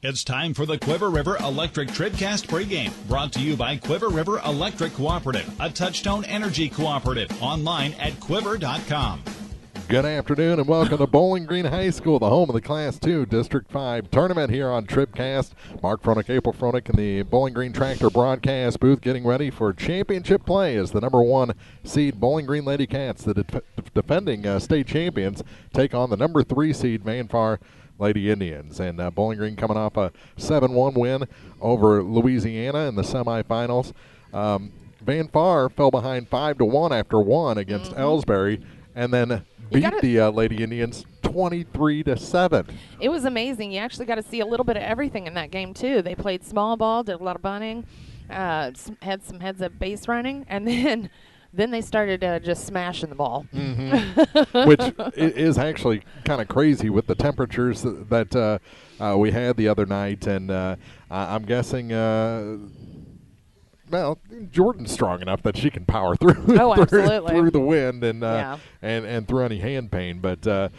It's time for the Quiver River Electric TribCast pregame, brought to you by Quiver River Electric Cooperative, a Touchstone Energy cooperative, online at quiver.com. Good afternoon and welcome to Bowling Green High School, the home of the Class 2 District 5 tournament here on TribCast. Mark Fronick, April Fronick in the Bowling Green Tractor broadcast booth getting ready for championship play as the number 1 seed Bowling Green LadyCats, the defending state champions, take on the number 3 seed Vanpar Lady Indians. And Bowling Green coming off a 7-1 win over Louisiana in the semifinals. Vanpar fell behind 5-1 after 1 against Ellsbury, and then beat the Lady Indians 23-7. It was amazing. You actually got to see a little bit of everything in that game too. They played small ball, did a lot of bunting, had some heads-up base running, and then they started just smashing the ball. Which is actually kind of crazy with the temperatures that we had the other night. And I'm guessing, Jordan's strong enough that she can power through, through the wind and through any hand pain. But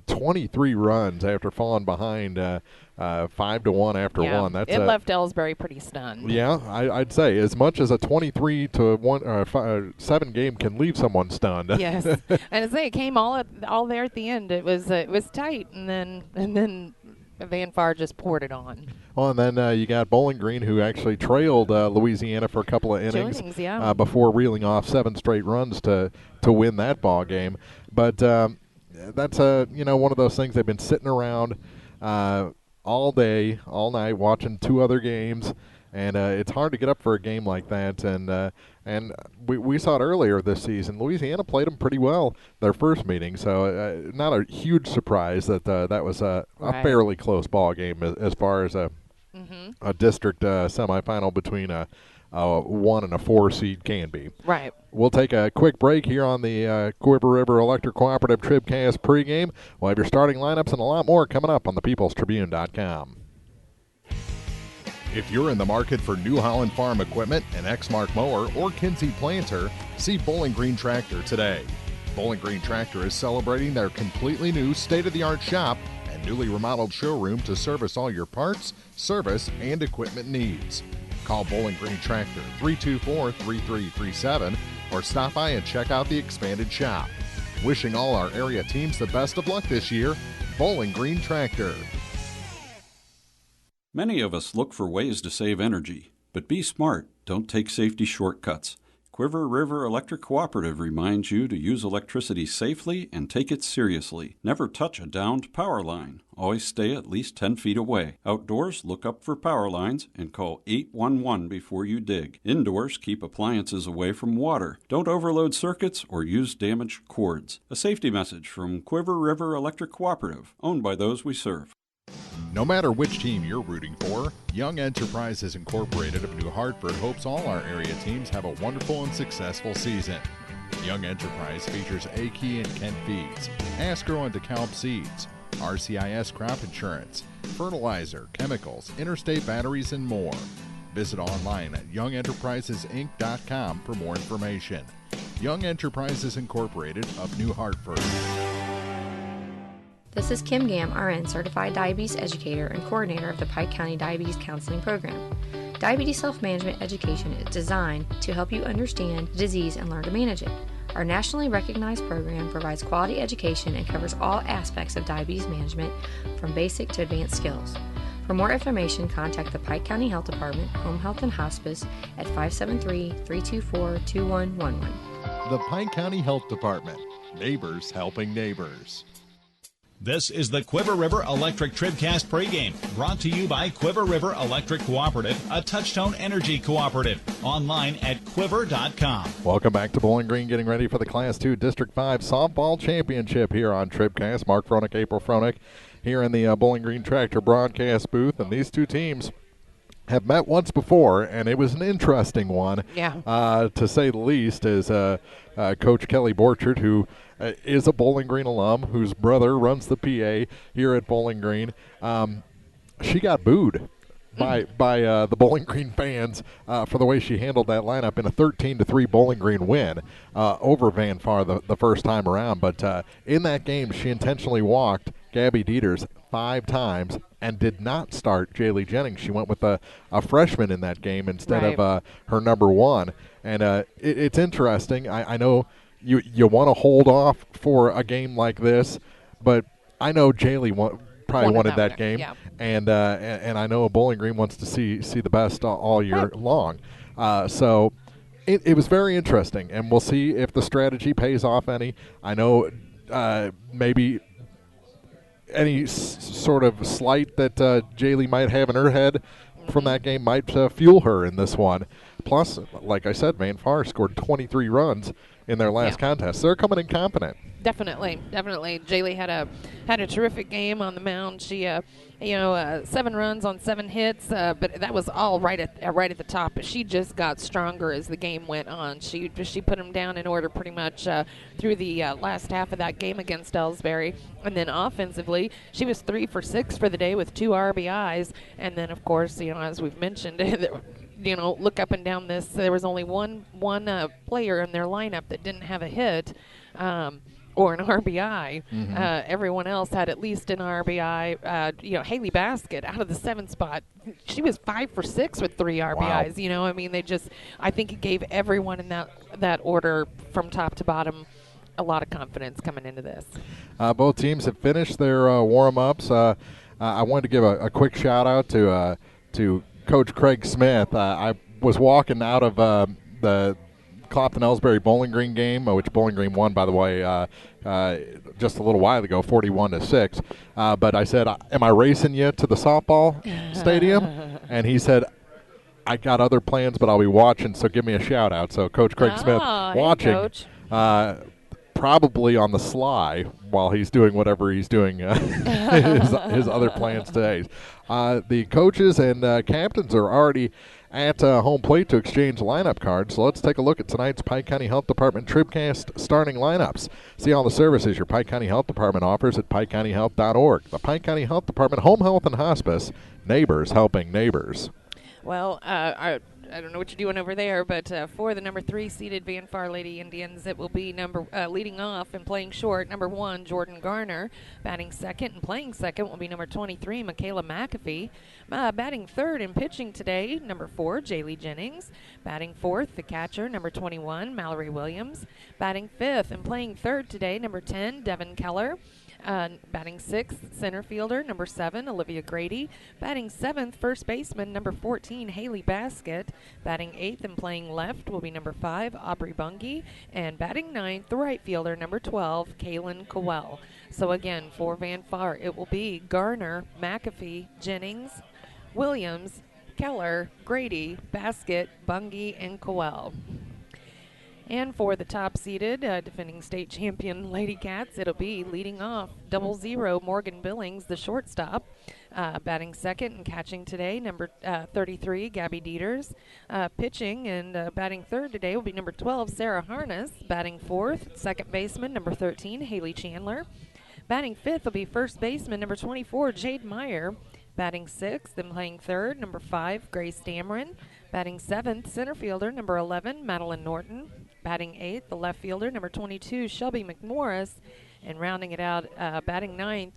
23 runs after falling behind 5-1 after 1. It left Ellsbury pretty stunned. Yeah, I'd say as much as a 23-7 game can leave someone stunned. Yes, and I say it came all there at the end. It was tight, and then Vanpar just poured it on. Well, and then you got Bowling Green, who actually trailed Louisiana for a couple of innings before reeling off 7 straight runs to win that ball game. But that's one of those things. They've been sitting around all day, all night, watching 2 other games, and it's hard to get up for a game like that. And we saw it earlier this season. Louisiana played them pretty well their first meeting, so not a huge surprise that that was a fairly close ball game as far as a district semifinal between a 1 and a 4 seed can be. Right. We'll take a quick break here on the Quiver River Electric Cooperative TribCast pregame. We'll have your starting lineups and a lot more coming up on thepeoplestribune.com. If you're in the market for New Holland Farm equipment, an Exmark mower, or Kinsey planter, see Bowling Green Tractor today. Bowling Green Tractor is celebrating their completely new state-of-the-art shop and newly remodeled showroom to service all your parts, service, and equipment needs. Call Bowling Green Tractor 324-3337 or stop by and check out the expanded shop. Wishing all our area teams the best of luck this year, Bowling Green Tractor. Many of us look for ways to save energy, but be smart. Don't take safety shortcuts. Quiver River Electric Cooperative reminds you to use electricity safely and take it seriously. Never touch a downed power line. Always stay at least 10 feet away. Outdoors, look up for power lines and call 811 before you dig. Indoors, keep appliances away from water. Don't overload circuits or use damaged cords. A safety message from Quiver River Electric Cooperative, owned by those we serve. No matter which team you're rooting for, Young Enterprises Incorporated of New Hartford hopes all our area teams have a wonderful and successful season. Young Enterprise features A-Key and Kent Feeds, Asgrow and DeKalb Seeds, RCIS Crop Insurance, fertilizer, chemicals, interstate batteries, and more. Visit online at youngenterprisesinc.com for more information. Young Enterprises Incorporated of New Hartford. This is Kim Gam, RN, Certified Diabetes Educator and Coordinator of the Pike County Diabetes Counseling Program. Diabetes self-management education is designed to help you understand the disease and learn to manage it. Our nationally recognized program provides quality education and covers all aspects of diabetes management, from basic to advanced skills. For more information, contact the Pike County Health Department, Home Health and Hospice at 573-324-2111. The Pike County Health Department. Neighbors helping neighbors. This is the Quiver River Electric TribCast pregame, brought to you by Quiver River Electric Cooperative, a Touchstone Energy cooperative, online at quiver.com. Welcome back to Bowling Green, getting ready for the Class 2 District 5 Softball Championship here on TribCast. Mark Fronick, April Fronick, here in the Bowling Green Tractor broadcast booth, and these two teams have met once before, and it was an interesting one, to say the least, as Coach Kelly Borchert, who is a Bowling Green alum, whose brother runs the PA here at Bowling Green. She got booed by the Bowling Green fans for the way she handled that lineup in a 13-3 Bowling Green win over Vanpar the first time around. But in that game, she intentionally walked Gabby Dieters 5 times, and did not start Jaylee Jennings. She went with a freshman in that game instead of her number one. And it's interesting. I know you want to hold off for a game like this, but I know Jaylee probably wanted that game, and I know Bowling Green wants to see the best all year long. So it was very interesting, and we'll see if the strategy pays off any. I know maybe any sort of slight that Jaylee might have in her head from that game might fuel her in this one. Plus, like I said, Van Far scored 23 runs in their last contest. They're coming in confident. Definitely. Jaylee had a terrific game on the mound. She, 7 runs on 7 hits, but that was all right at the top. But she just got stronger as the game went on. She put them down in order pretty much through the last half of that game against Ellsbury. And then offensively, she was 3 for 6 for the day with 2 RBIs. And then, of course, as we've mentioned, look up and down this. There was only one player in their lineup that didn't have a hit or an RBI. Everyone else had at least an RBI. Haley Baskett out of the 7th spot. She was 5 for 6 with 3 RBIs. Wow. I think it gave everyone in that order from top to bottom a lot of confidence coming into this. Both teams have finished their warm-ups. I wanted to give a quick shout-out to Coach Craig Smith. I was walking out of the Clopton-Ellsbury Bowling Green game, which Bowling Green won, by the way, just a little while ago, 41-6. But I said, "Am I racing you to the softball stadium?" And he said, "I got other plans, but I'll be watching, so give me a shout-out." So Coach Craig Smith watching, probably on the sly while he's doing whatever he's doing, his other plans today. The coaches and captains are already at home plate to exchange lineup cards. So let's take a look at tonight's Pike County Health Department TribCast starting lineups. See all the services your Pike County Health Department offers at PikeCountyHealth.org. The Pike County Health Department Home Health and Hospice, neighbors helping neighbors. Well, I don't know what you're doing over there, but for the number 3 seeded Van Far Lady Indians, it will be leading off and playing short, number 1, Jordan Garner. Batting second and playing second will be number 23, Michaela McAfee. Batting third and pitching today, number 4, Jaylee Jennings. Batting fourth, the catcher, number 21, Mallory Williams. Batting fifth and playing third today, number 10, Devin Keller. Batting sixth, center fielder, number 7, Olivia Grady. Batting seventh, first baseman, number 14, Haley Baskett. Batting eighth and playing left will be number 5, Aubrey Bungie. And batting ninth, the right fielder, number 12, Kaylin Cowell. So again, for Van Far, it will be Garner, McAfee, Jennings, Williams, Keller, Grady, Baskett, Bungie, and Cowell. And for the top-seeded, defending state champion LadyCats, it'll be leading off 00, Morgan Billings, the shortstop. Batting second and catching today, number 33, Gabby Dieters. Pitching and batting third today will be number 12, Sarah Harness. Batting fourth, second baseman, number 13, Haley Chandler. Batting fifth will be first baseman, number 24, Jade Meyer. Batting sixth and playing third, number 5, Grace Dameron. Batting seventh, center fielder, number 11, Madeline Norton. Batting eighth, the left fielder, number 22, Shelby McMorris. And rounding it out, batting ninth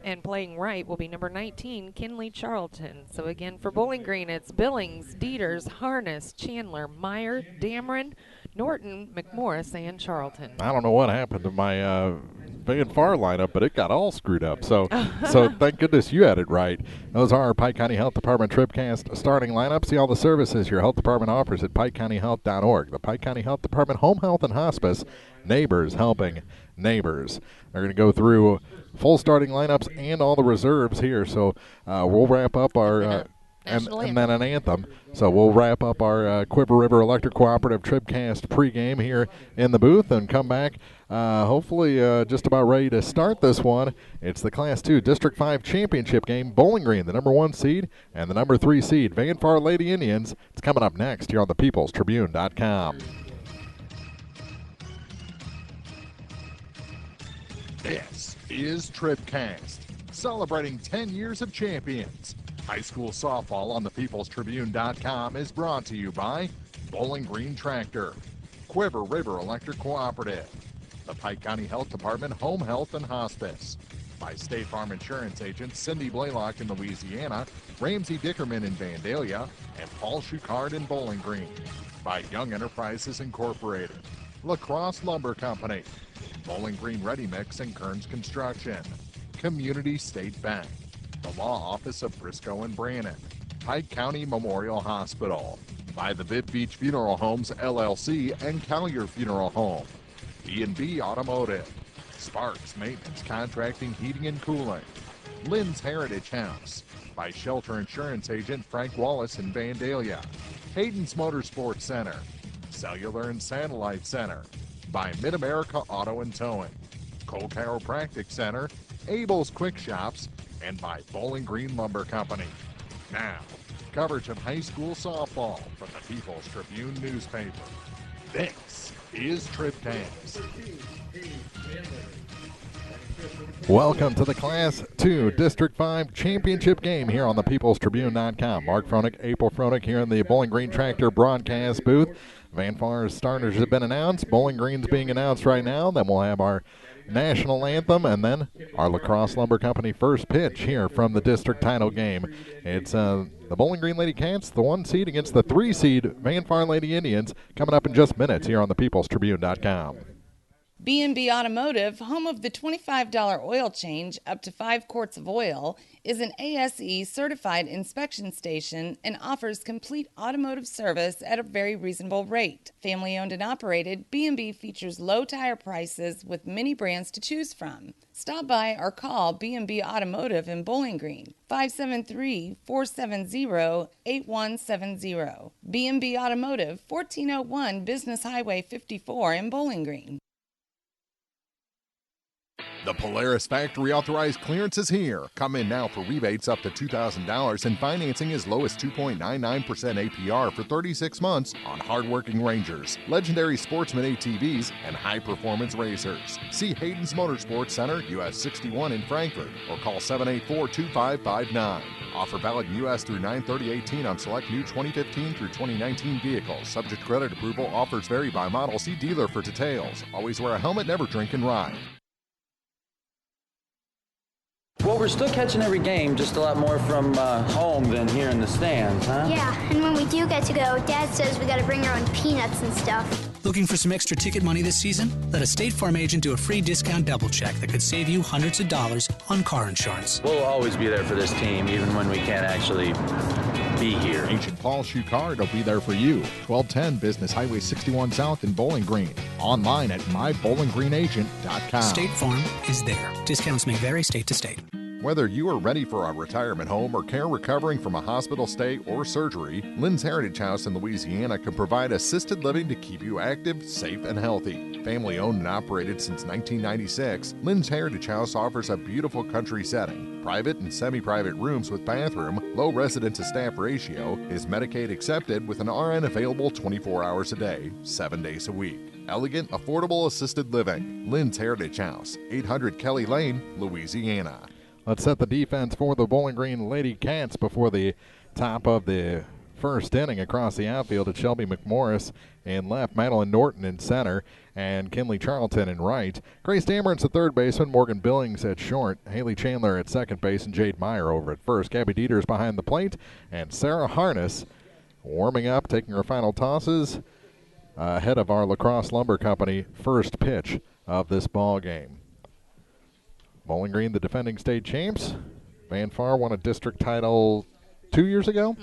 and playing right will be number 19, Kinley Charlton. So again, for Bowling Green, it's Billings, Dieters, Harness, Chandler, Meyer, Dameron, Norton, McMorris, and Charlton. I don't know what happened to my Van Far lineup, but it got all screwed up. So thank goodness you had it right. Those are our Pike County Health Department TribCast starting lineup. See all the services your health department offers at PikeCountyHealth.org. The Pike County Health Department Home Health and Hospice, neighbors helping neighbors. They're going to go through full starting lineups and all the reserves here. So we'll wrap up our and then an anthem. So we'll wrap up our Quiver River Electric Cooperative TribCast pregame here in the booth and come back hopefully just about ready to start this one. It's the Class 2 District 5 Championship game. Bowling Green, the number 1 seed, and the number 3 seed, Van Far Lady Indians. It's coming up next here on the PeoplesTribune.com. This is TribCast, celebrating 10 years of champions. High school softball on the PeoplesTribune.com is brought to you by Bowling Green Tractor, Quiver River Electric Cooperative, the Pike County Health Department Home Health and Hospice, By State Farm Insurance agents Cindy Blaylock in Louisiana, Ramsey Dickerman in Vandalia, and Paul Schuchard in Bowling Green. By Young Enterprises Incorporated, LaCrosse Lumber Company, Bowling Green Ready Mix and Kearns Construction, Community State Bank, the Law Office of Briscoe and Brannon, Pike County Memorial Hospital. By the Viv Beach Funeral Homes LLC and Collier Funeral Home, B&B Automotive, Sparks Maintenance Contracting, Heating and Cooling, Lynn's Heritage House, by Shelter Insurance Agent Frank Wallace in Vandalia, Hayden's Motorsports Center, Cellular and Satellite Center, by Mid-America Auto and Towing, Cole Chiropractic Center, Abel's Quick Shops, and by Bowling Green Lumber Company. Now, coverage of high school softball from the People's Tribune newspaper. This is TribCast. Welcome to the Class 2 District 5 Championship game here on the peoplestribune.com. Mark Froelich, April Froelich here in the Bowling Green Tractor broadcast booth. Van Far's starters have been announced. Bowling Green's being announced right now. Then we'll have our national anthem and then our LaCrosse Lumber Company first pitch here from the district title game. It's the Bowling Green LadyCats, the 1 seed against the 3 seed Van Far Lady Indians, coming up in just minutes here on the peoplestribune.com. B&B Automotive, home of the $25 oil change up to 5 quarts of oil, is an ASE certified inspection station and offers complete automotive service at a very reasonable rate. Family owned and operated, B&B features low tire prices with many brands to choose from. Stop by or call B&B Automotive in Bowling Green, 573-470-8170. B&B Automotive, 1401 Business Highway 54 in Bowling Green. The Polaris Factory Authorized Clearance is here. Come in now for rebates up to $2,000 and financing as low as 2.99% APR for 36 months on hardworking Rangers, legendary Sportsman ATVs, and high-performance racers. See Hayden's Motorsports Center, US 61 in Frankfort, or call 784-2559. Offer valid in U.S. through 9/30/18 on select new 2015 through 2019 vehicles. Subject credit approval. Offers vary by model. See dealer for details. Always wear a helmet, never drink and ride. Well, we're still catching every game, just a lot more from home than here in the stands, huh? Yeah, and when we do get to go, Dad says we gotta bring our own peanuts and stuff. Looking for some extra ticket money this season? Let a State Farm agent do a free discount double check that could save you hundreds of dollars on car insurance. We'll always be there for this team, even when we can't actually be here. Agent Paul Schuchard will be there for you. 1210 Business Highway 61 South in Bowling Green. Online at mybowlinggreenagent.com. State Farm is there. Discounts may vary state to state. Whether you are ready for a retirement home or care recovering from a hospital stay or surgery, Lynn's Heritage House in Louisiana can provide assisted living to keep you active, safe, and healthy. Family owned and operated since 1996, Lynn's Heritage House offers a beautiful country setting, private and semi-private rooms with bathroom, low resident to staff ratio, is Medicaid accepted with an RN available 24 hours a day, 7 days a week. Elegant, affordable assisted living. Lynn's Heritage House, 800 Kelly Lane, Louisiana. Let's set the defense for the Bowling Green LadyCats before the top of the first inning. Across the outfield, it's Shelby McMorris in left, Madeline Norton in center, and Kinley Charlton in right. Grace Dameron's at third baseman, Morgan Billings at short, Haley Chandler at second base, and Jade Meyer over at first. Gabby Dieters behind the plate, and Sarah Harness warming up, taking her final tosses ahead of our LaCrosse Lumber Company first pitch of this ball game. Bowling Green, the defending state champs. Van Far won a district title 2 years ago.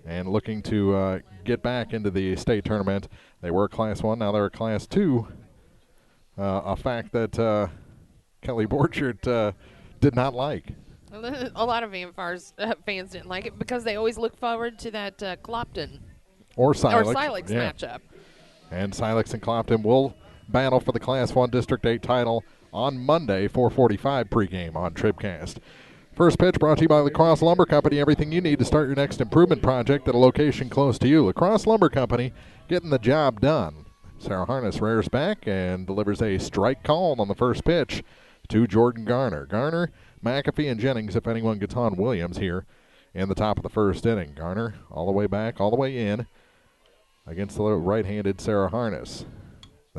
And looking to get back into the state tournament. They were Class 1, now they're a Class 2. A fact that Kelly Borchert did not like. A lot of Van Far's fans didn't like it because they always look forward to that Clopton or Silex matchup. And Silex and Clopton will battle for the Class 1 District 8 title on Monday, 4:45 pregame on TribCast. First pitch brought to you by LaCrosse Lumber Company. Everything you need to start your next improvement project at a location close to you. LaCrosse Lumber Company, getting the job done. Sarah Harness rears back and delivers a strike call on the first pitch to Jordan Garner. Garner, McAfee, and Jennings, if anyone gets on Williams here in the top of the first inning. Garner all the way back, all the way in against the right-handed Sarah Harness.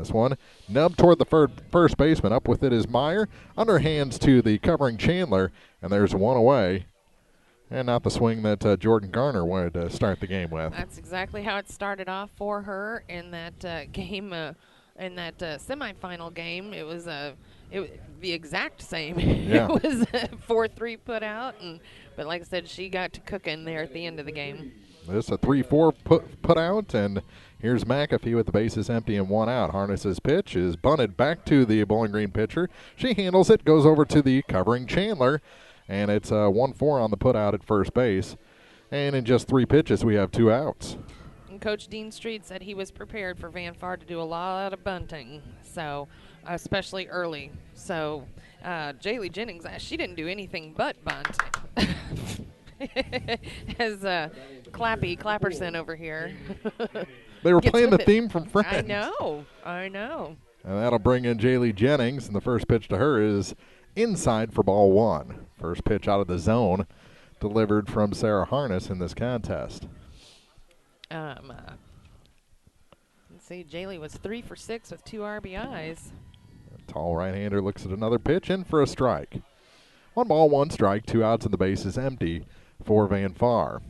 This one nubbed toward the first baseman. Up with it is Meyer. Underhands to the covering Chandler, and there's one away. And not the swing that Jordan Garner wanted to start the game with. That's exactly how it started off for her in that game, in that semifinal game. It was the exact same. Yeah. It was a 4-3 put out, but like I said, she got to cooking there at the end of the game. This a 3-4 put out, and here's McAfee with the bases empty and one out. Harness's pitch is bunted back to the Bowling Green pitcher. She handles it, goes over to the covering Chandler, and it's 1-4 on the put out at first base. And in just 3 pitches, we have 2 outs. And Coach Dean Street said he was prepared for Van Far to do a lot of bunting, so especially early. So Jaylee Jennings, she didn't do anything but bunt. As Clapperson over here. They were playing the theme from Friends. I know. And that'll bring in Jaylee Jennings, and the first pitch to her is inside for ball 1. First pitch out of the zone delivered from Sarah Harness in this contest. Let's see, Jaylee was 3 for 6 with 2 RBIs. A tall right-hander looks at another pitch, in for a strike. 1 ball, 1 strike, 2 outs, and the base is empty for Van Far.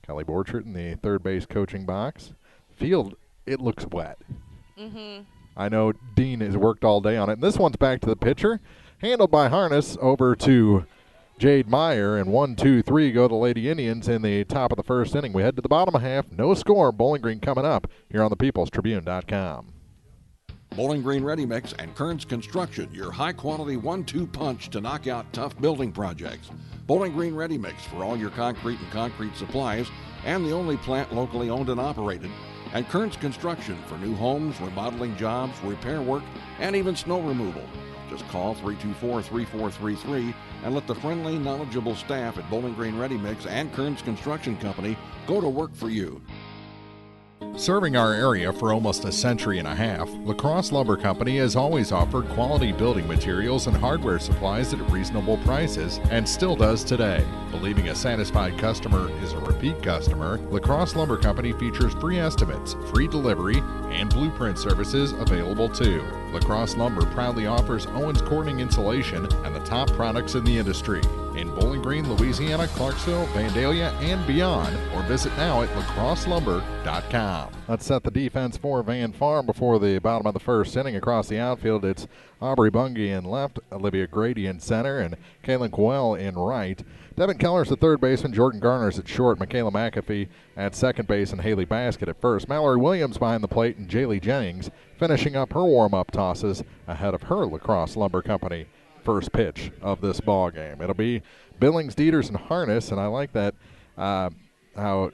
Kelly Borchert in the third base coaching box. Field, it looks wet. I know Dean has worked all day on it. And this one's back to the pitcher. Handled by Harness over to Jade Meyer. And 1, 2, 3 go the Lady Indians in the top of the first inning. We head to the bottom half. No score. Bowling Green coming up here on the peoplestribune.com. Bowling Green Ready Mix and Kearns Construction, your high-quality 1-2 punch to knock out tough building projects. Bowling Green Ready Mix for all your concrete and concrete supplies, and the only plant locally owned and operated. And Kearns Construction for new homes, remodeling jobs, repair work, and even snow removal. Just call 324-3433 and let the friendly, knowledgeable staff at Bowling Green Ready Mix and Kearns Construction Company go to work for you. Serving our area for almost a century and a half, LaCrosse Lumber Company has always offered quality building materials and hardware supplies at reasonable prices, and still does today. Believing a satisfied customer is a repeat customer, LaCrosse Lumber Company features free estimates, free delivery, and blueprint services available too. LaCrosse Lumber proudly offers Owens Corning insulation and the top products in the industry. In Bowling Green, Louisiana, Clarksville, Vandalia, and beyond, or visit now at lacrosselumber.com. Let's set the defense for Van Farm before the bottom of the first inning. Across the outfield, it's Aubrey Bungie in left, Olivia Grady in center, and Kaylin Coel in right. Devin Keller's the third baseman, Jordan Garner's at short, Michaela McAfee at second base, and Haley Basket at first. Mallory Williams behind the plate, and Jaylee Jennings finishing up her warm-up tosses ahead of her LaCrosse Lumber Company first pitch of this ball game. It'll be Billings, Dieters, and Harness, and I like that how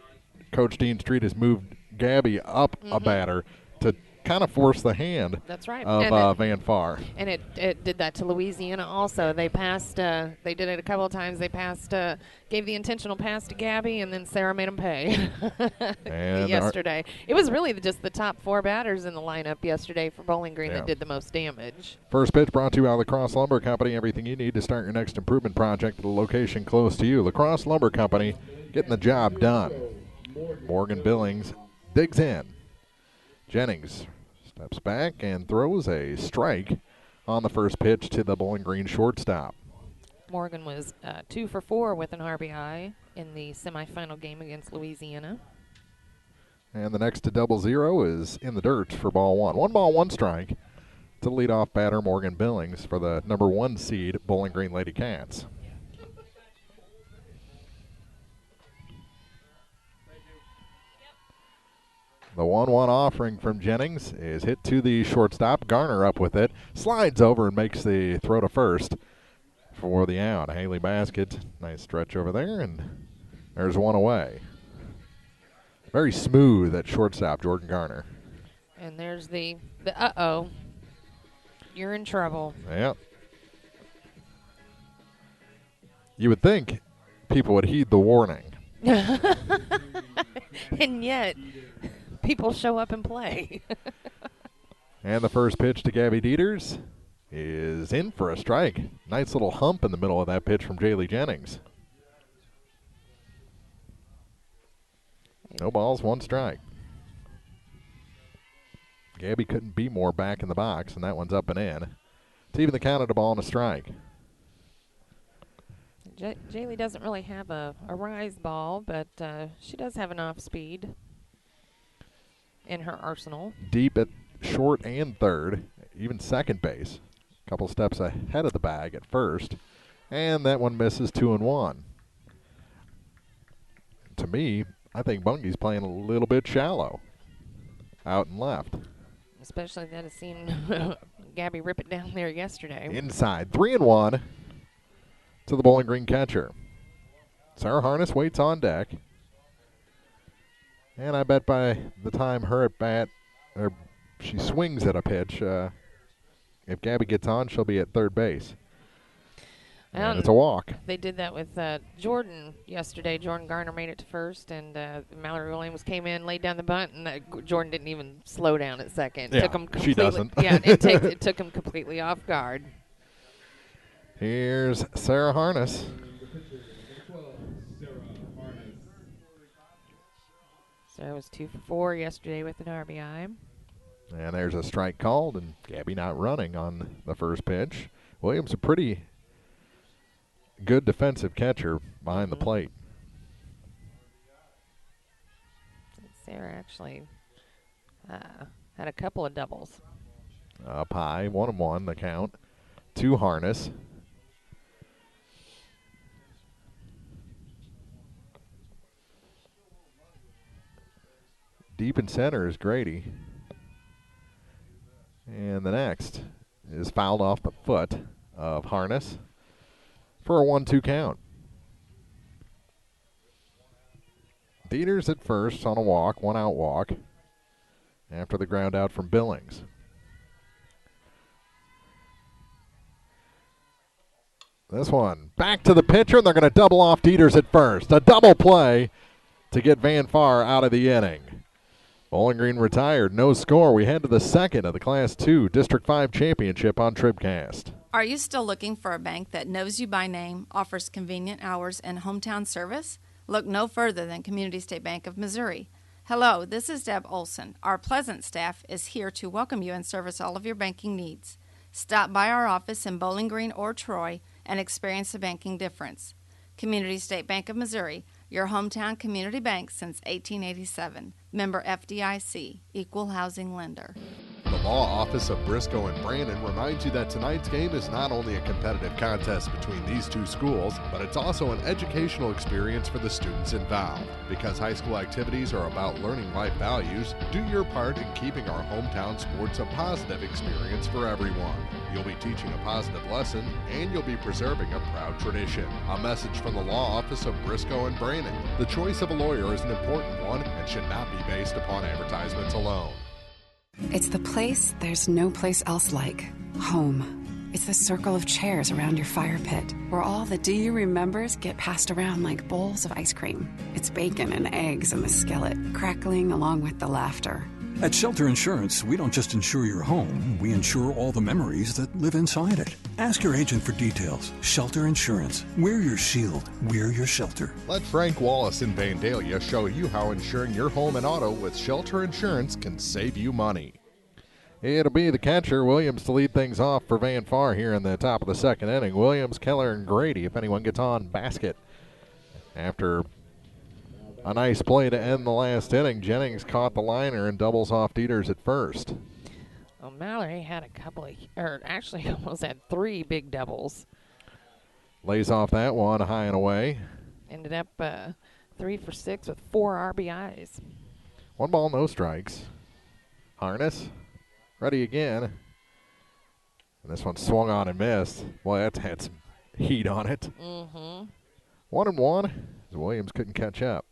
Coach Dean Street has moved Gabby up a batter to kind of force the hand of Van Far. And it did that to Louisiana also. They passed, they did it a couple of times. They passed, gave the intentional pass to Gabby, and then Sarah made them pay yesterday. It was really just the top 4 batters in the lineup yesterday for Bowling Green that did the most damage. First pitch brought to you by LaCrosse Lumber Company. Everything you need to start your next improvement project at a location close to you. LaCrosse Lumber Company, getting the job done. Morgan Billings digs in. Jennings steps back and throws a strike on the first pitch to the Bowling Green shortstop. Morgan was 2 for 4 with an RBI in the semifinal game against Louisiana. And the next to 0-0 is in the dirt for ball 1. 1 ball, 1 strike to the leadoff batter, Morgan Billings, for the number 1 seed Bowling Green LadyCats. The 1-1 offering from Jennings is hit to the shortstop. Garner up with it. Slides over and makes the throw to first for the out. Haley Basket, nice stretch over there, and there's one away. Very smooth at shortstop, Jordan Garner. And there's the uh-oh. You're in trouble. Yep. You would think people would heed the warning. And yet, people show up and play. And the first pitch to Gabby Dieters is in for a strike. Nice little hump in the middle of that pitch from Jaylee Jennings. No balls, 1 strike. Gabby couldn't be more back in the box, and that one's up and in. To even the count at a ball and a strike. Jaylee doesn't really have a rise ball, but she does have an off speed in her arsenal. Deep at short and third, even second base. A couple steps ahead of the bag at first, and that one misses 2-1. To me, I think Bunge's playing a little bit shallow out and left. Especially that I've seen Gabby rip it down there yesterday. Inside, 3-1 to the Bowling Green catcher. Sarah Harness waits on deck. And I bet by the time her at bat, or she swings at a pitch, if Gabby gets on, she'll be at third base. And it's a walk. They did that with Jordan yesterday. Jordan Garner made it to first, and Mallory Williams came in, laid down the bunt, and Jordan didn't even slow down at second. Yeah, took him she doesn't. Yeah, it took him completely off guard. Here's Sarah Harness. Sarah was 2 for 4 yesterday with an RBI. And there's a strike called, and Gabby not running on the first pitch. Williams a pretty good defensive catcher behind the plate. Sarah actually had a couple of doubles. Up high, 1-1 the count. 2 Harness. Deep in center is Grady. And the next is fouled off the foot of Harness for a 1-2 count. Dieters at first on a walk, 1 out walk after the ground out from Billings. This one back to the pitcher, and they're going to double off Dieters at first. A double play to get Van Far out of the inning. Bowling Green retired, no score. We head to the second of the Class 2 District 5 Championship on TribCast. Are you still looking for a bank that knows you by name, offers convenient hours, and hometown service? Look no further than Community State Bank of Missouri. Hello, this is Deb Olson. Our pleasant staff is here to welcome you and service all of your banking needs. Stop by our office in Bowling Green or Troy and experience the banking difference. Community State Bank of Missouri, your hometown community bank since 1887. Member FDIC, Equal Housing Lender. The Law Office of Briscoe and Brandon reminds you that tonight's game is not only a competitive contest between these two schools, but it's also an educational experience for the students involved. Because high school activities are about learning life values, do your part in keeping our hometown sports a positive experience for everyone. You'll be teaching a positive lesson, and you'll be preserving a proud tradition. A message from the Law Office of Briscoe and Brandon. The choice of a lawyer is an important one and should not be based upon advertisements alone. It's the place there's no place else like. Home. It's the circle of chairs around your fire pit, where all the do you remembers get passed around like bowls of ice cream. It's bacon and eggs in the skillet, crackling along with the laughter. At Shelter Insurance, we don't just insure your home, we insure all the memories that live inside it. Ask your agent for details. Shelter Insurance. We're your shield. We're your shelter. Let Frank Wallace in Vandalia show you how insuring your home and auto with Shelter Insurance can save you money. It'll be the catcher, Williams, to lead things off for Van Far here in the top of the second inning. Williams, Keller, and Grady, if anyone gets on basket. After a nice play to end the last inning, Jennings caught the liner and doubles off Dieters at first. Well, Mallory had a couple of, or actually almost had 3 big doubles. Lays off that one high and away. Ended up 3 for 6 with 4 RBIs. 1 ball, no strikes. Harness, ready again. And this one swung on and missed. Boy, that's had some heat on it. 1-1, as Williams couldn't catch up.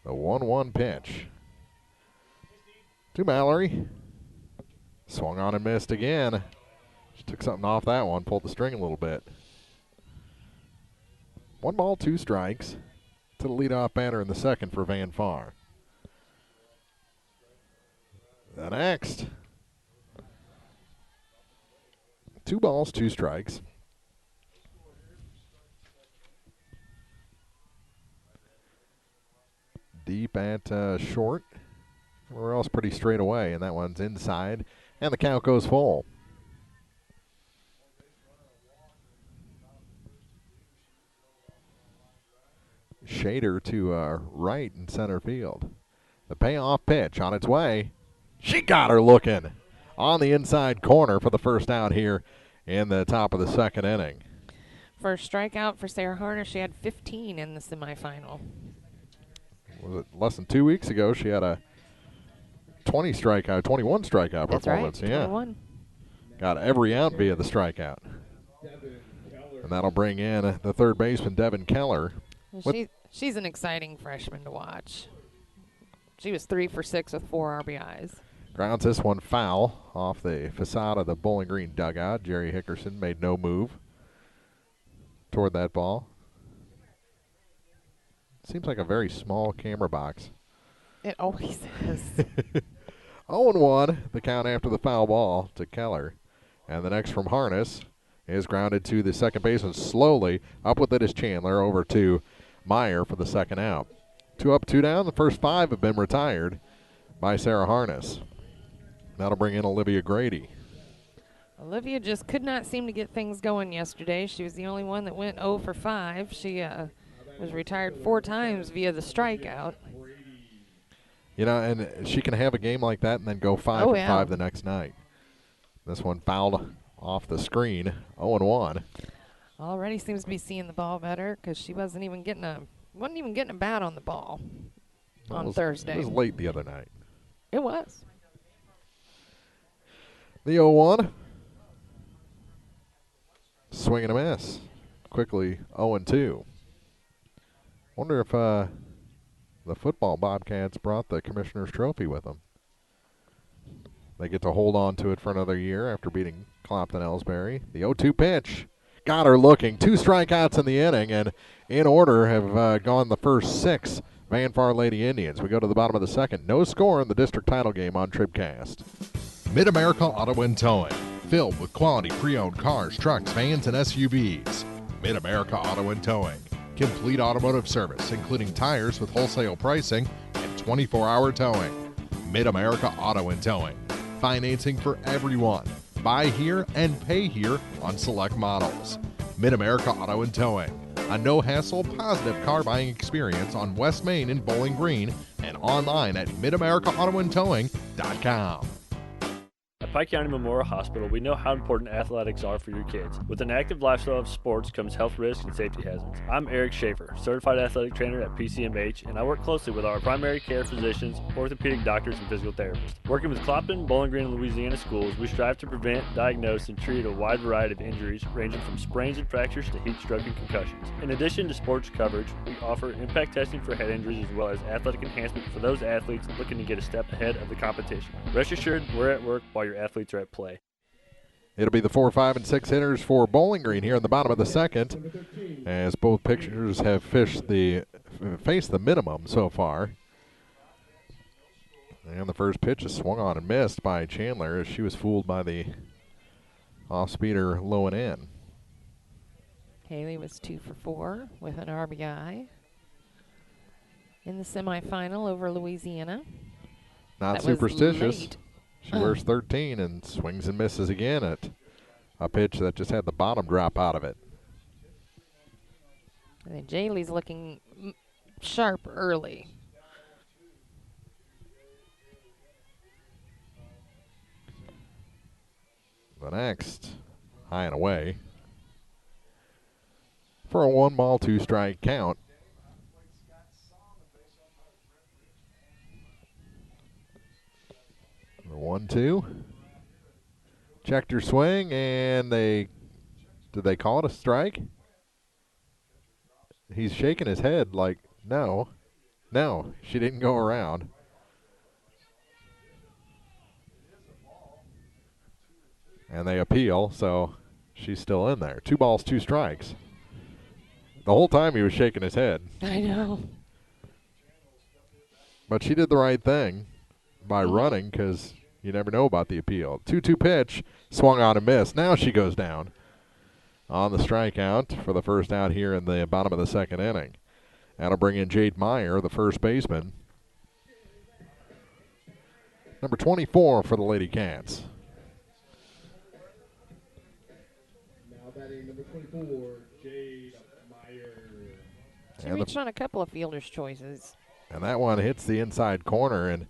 The 1-1 pitch to Mallory. Swung on and missed again. She took something off that one, pulled the string a little bit. 1 ball, 2 strikes to the leadoff batter in the second for Van Far. The next. 2 balls, 2 strikes. Deep up at short. Everywhere else pretty straight away, and that one's inside, and the count goes full. Shader to right in center field. The payoff pitch on its way. She got her looking on the inside corner for the first out here in the top of the second inning. First strikeout for Sarah Harner. She had 15 in the semifinal. Was it less than 2 weeks ago? She had a 21 strikeout That's performance. Right, 21. Got every out via the strikeout. And that'll bring in the third baseman, Devin Keller. She's an exciting freshman to watch. She was 3 for 6 with 4 RBIs. Grounds this one foul off the facade of the Bowling Green dugout. Jerry Hickerson made no move toward that ball. Seems like a very small camera box. It always is. 0-1, the count after the foul ball to Keller. And the next from Harness is grounded to the second baseman slowly. Up with it is Chandler over to Meyer for the second out. 2 up, 2 down. The first 5 have been retired by Sarah Harness. That'll bring in Olivia Grady. Olivia just could not seem to get things going yesterday. She was the only one that went 0 for 5. She was retired 4 times via the strikeout. You know, and she can have a game like that and then go 5 for 5 the next night. This one fouled off the screen, 0-1. Already seems to be seeing the ball better because she wasn't even getting a bat on the ball on Thursday. It was late the other night. It was. The 0-1. Swing and a miss. Quickly 0-2. Wonder if the football Bobcats brought the Commissioner's Trophy with them. They get to hold on to it for another year after beating Clopton-Ellsbury. The 0-2 pitch. Got her looking. 2 strikeouts in the inning, and in order have gone the first 6 Van Far Lady Indians. We go to the bottom of the second. No score in the district title game on TribCast. Mid-America Auto and Towing, filled with quality pre-owned cars, trucks, vans, and SUVs. Mid-America Auto and Towing, complete automotive service, including tires with wholesale pricing and 24-hour towing. Mid-America Auto and Towing, financing for everyone. Buy here and pay here on select models. Mid-America Auto and Towing, a no-hassle, positive car buying experience on West Main in Bowling Green and online at midamericaautoandtowing.com. At Pike County Memorial Hospital, we know how important athletics are for your kids. With an active lifestyle of sports comes health risks and safety hazards. I'm Eric Schaefer, certified athletic trainer at PCMH, and I work closely with our primary care physicians, orthopedic doctors, and physical therapists. Working with Clopton, Bowling Green, and Louisiana schools, we strive to prevent, diagnose, and treat a wide variety of injuries, ranging from sprains and fractures to heat stroke and concussions. In addition to sports coverage, we offer impact testing for head injuries as well as athletic enhancement for those athletes looking to get a step ahead of the competition. Rest assured, we're at work while your athletes are at play. It'll be the 4, 5, and 6 hitters for Bowling Green here in the bottom of the second, as both pitchers have faced the minimum so far. And the first pitch is swung on and missed by Chandler as she was fooled by the off-speeder low and in. Haley was 2 for 4 with an RBI in the semifinal over Louisiana. Not superstitious. She wears 13 and swings and misses again at a pitch that just had the bottom drop out of it. And then Jaylee's looking sharp early. The next, high and away. For a 1-ball, 2-strike count. The 1-2. Checked her swing, and did they call it a strike? He's shaking his head like, no, she didn't go around. And they appeal, so she's still in there. 2 balls, 2 strikes. The whole time he was shaking his head. I know. But she did the right thing by running, because you never know about the appeal. 2-2 pitch, swung on and missed. Now she goes down on the strikeout for the first out here in the bottom of the second inning. That'll bring in Jade Meyer, the first baseman, Number 24 for the LadyCats. Now batting number 24, Jade Meyer. She reached on a couple of fielder's choices. And that one hits the inside corner, and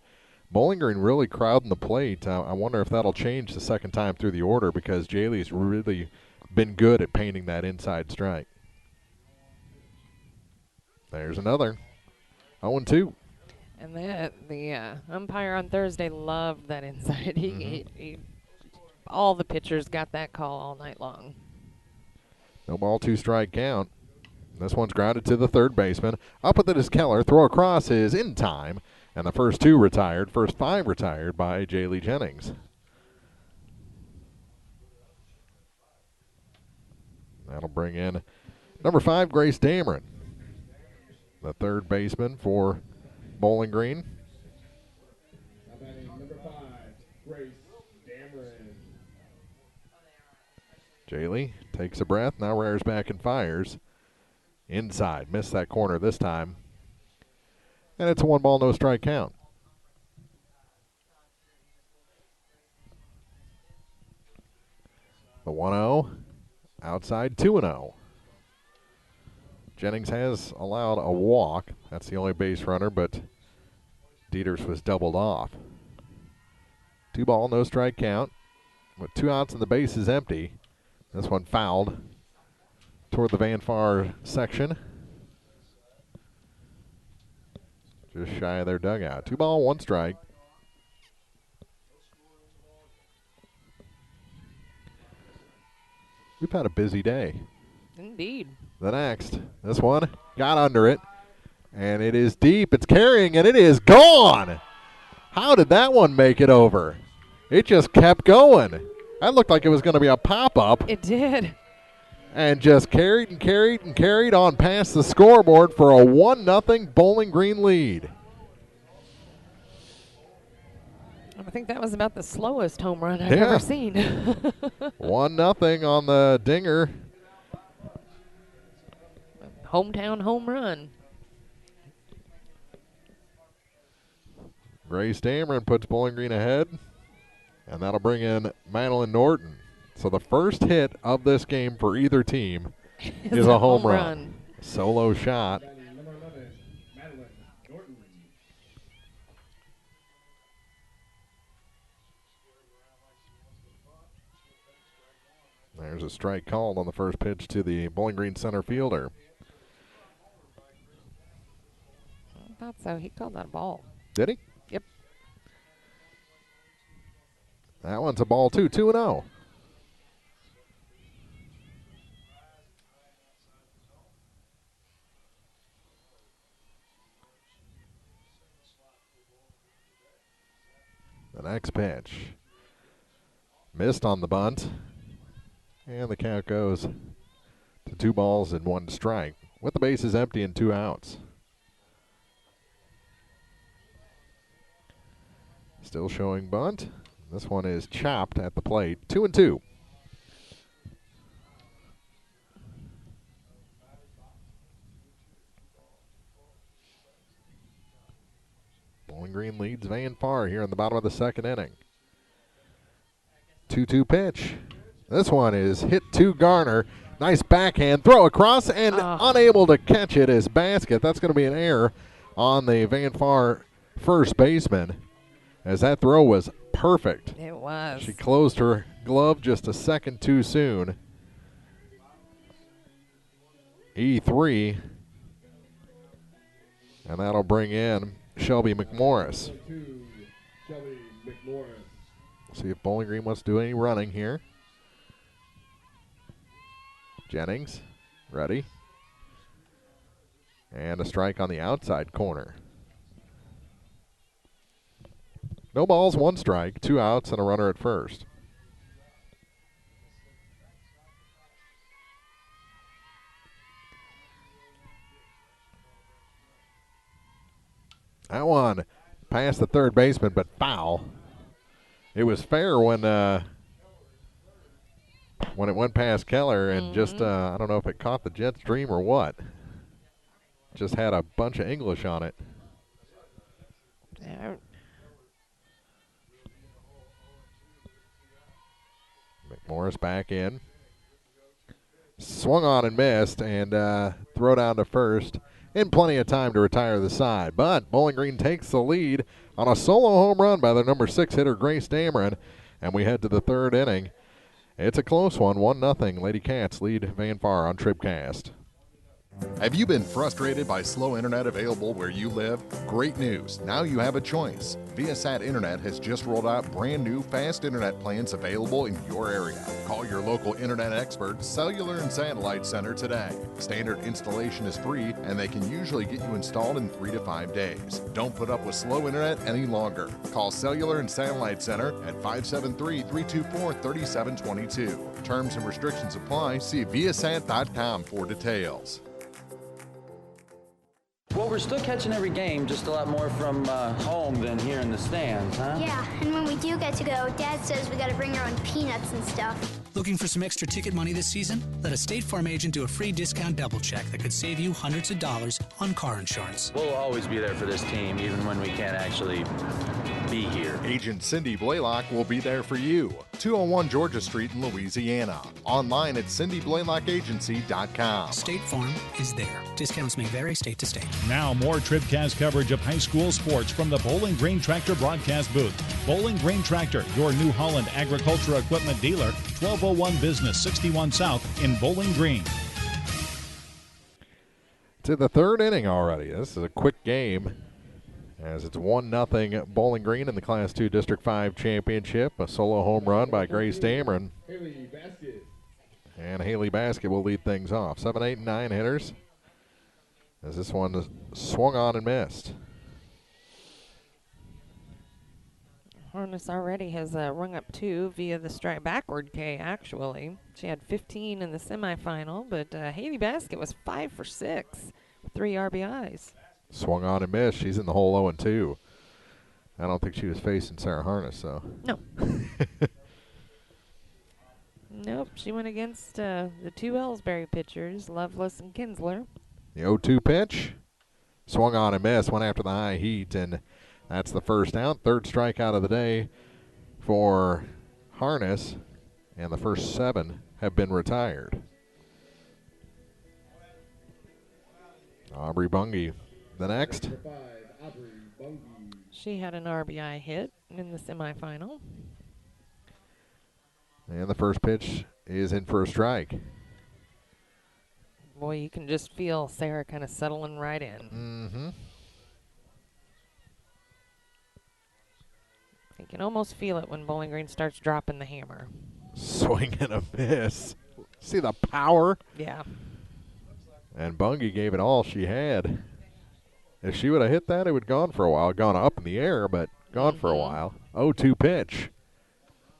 Bowling Green really crowding the plate. I wonder if that'll change the second time through the order, because Jaylee's really been good at painting that inside strike. There's another 0-2. And the umpire on Thursday loved that inside. He all the pitchers got that call all night long. No ball, 2-strike count. This one's grounded to the third baseman. Up with it is Keller. Throw across is in time. And the first 2 retired. First 5 retired by Jaylee Jennings. That'll bring in number 5, Grace Dameron, the third baseman for Bowling Green. Number 5, Grace Dameron. Jaylee takes a breath, now rears back and fires. Inside, missed that corner this time. And it's a 1-ball, no-strike count. The 1-0, outside 2-0. Jennings has allowed a walk. That's the only base runner, but Dieters was doubled off. 2-ball, no-strike count. With 2 outs and the base is empty. This one fouled toward the Van Far section. Just shy of their dugout. 2-ball, 1 strike. We've had a busy day. Indeed. The next, this one got under it, and it is deep. It's carrying, and it is gone. How did that one make it over? It just kept going. That looked like it was going to be a pop-up. It did. And just carried and carried and carried on past the scoreboard for a 1-0 Bowling Green lead. I think that was about the slowest home run I've ever seen. 1-0 on the dinger. Hometown home run. Grace Dameron puts Bowling Green ahead, and that'll bring in Madeline Norton. So the first hit of this game for either team is a home run. Solo shot. There's a strike called on the first pitch to the Bowling Green center fielder. I thought so. He called that a ball. Did he? Yep. That one's a ball, too. 2-0. The next pitch. Missed on the bunt. And the count goes to 2 balls and 1 strike, with the bases empty and 2 outs. Still showing bunt. This one is chopped at the plate. 2-2. Bowling Green leads Van Far here in the bottom of the second inning. 2-2 pitch. This one is hit to Garner. Nice backhand throw across, and unable to catch it is Basket. That's going to be an error on the Van Far first baseman, as that throw was perfect. It was. She closed her glove just a second too soon. E3. And that'll bring in Shelby McMorris. Shelby McMorris. See if Bowling Green wants to do any running here. Jennings, ready. And a strike on the outside corner. No balls, 1 strike, 2 outs, and a runner at first. That one past the third baseman, but foul. It was fair when it went past Keller, and just, I don't know if it caught the jet stream or what. Just had a bunch of English on it. Yeah. Harness back in. Swung on and missed, and throw down to first in plenty of time to retire the side. But Bowling Green takes the lead on a solo home run by their number 6 hitter, Grace Dameron, and we head to the third inning. It's a close one, 1-0. LadyCats lead Van Far on TribCast. Have you been frustrated by slow internet available where you live? Great news. Now you have a choice. Viasat Internet has just rolled out brand new fast internet plans available in your area. Call your local internet expert, Cellular and Satellite Center today. Standard installation is free, and they can usually get you installed in 3 to 5 days. Don't put up with slow internet any longer. Call Cellular and Satellite Center at 573-324-3722. Terms and restrictions apply. See viasat.com for details. Well, we're still catching every game, just a lot more from home than here in the stands, huh? Yeah, and when we do get to go, Dad says we gotta bring our own peanuts and stuff. Looking for some extra ticket money this season? Let a State Farm agent do a free discount double check that could save you hundreds of dollars on car insurance. We'll always be there for this team, even when we can't actually be here. Agent Cindy Blaylock will be there for you. 201 Georgia Street in Louisiana. Online at cindyblaylockagency.com. State Farm is there. Discounts may vary state to state. Now more TribCast coverage of high school sports from the Bowling Green Tractor broadcast booth. Bowling Green Tractor, your New Holland agriculture equipment dealer, 1201 Business 61 South in Bowling Green. To the third inning already. This is a quick game as it's 1-0 Bowling Green in the Class II District 5 championship. A solo home run by Grace Dameron. And Haley Basket will lead things off. 7, 8, and 9 hitters as this one swung on and missed. Harness already has rung up 2 via the strike backward K, actually. She had 15 in the semifinal, but Haley Basket was 5 for 6 with 3 RBIs. Swung on and missed. She's in the hole 0-2. I don't think she was facing Sarah Harness, though. No. Nope, she went against the 2 Ellsbury pitchers, Loveless and Kinsler. The 0-2 pitch. Swung on and missed. Went after the high heat, and that's the first out. Third strikeout of the day for Harness, and the first 7 have been retired. Aubrey Bungie the next. She had an RBI hit in the semifinal. And the first pitch is in for a strike. Boy, you can just feel Sarah kind of settling right in. Mm-hmm. You can almost feel it when Bowling Green starts dropping the hammer. Swing and a miss. See the power? Yeah. And Bungie gave it all she had. If she would have hit that, it would have gone for a while. Gone up in the air, but gone for a while. 0-2 pitch.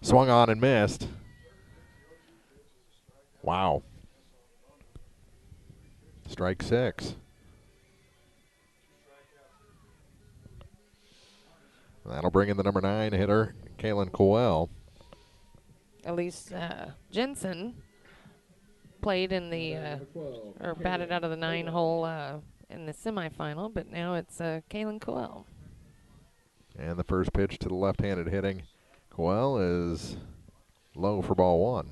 Swung on and missed. Wow. Strike 6. That'll bring in the number 9 hitter, Kaylin Coel. Elise Jensen played in the, or batted out of the 9-hole in the semifinal, but now it's Kaylin Coel. And the first pitch to the left-handed hitting Coel is low for ball 1.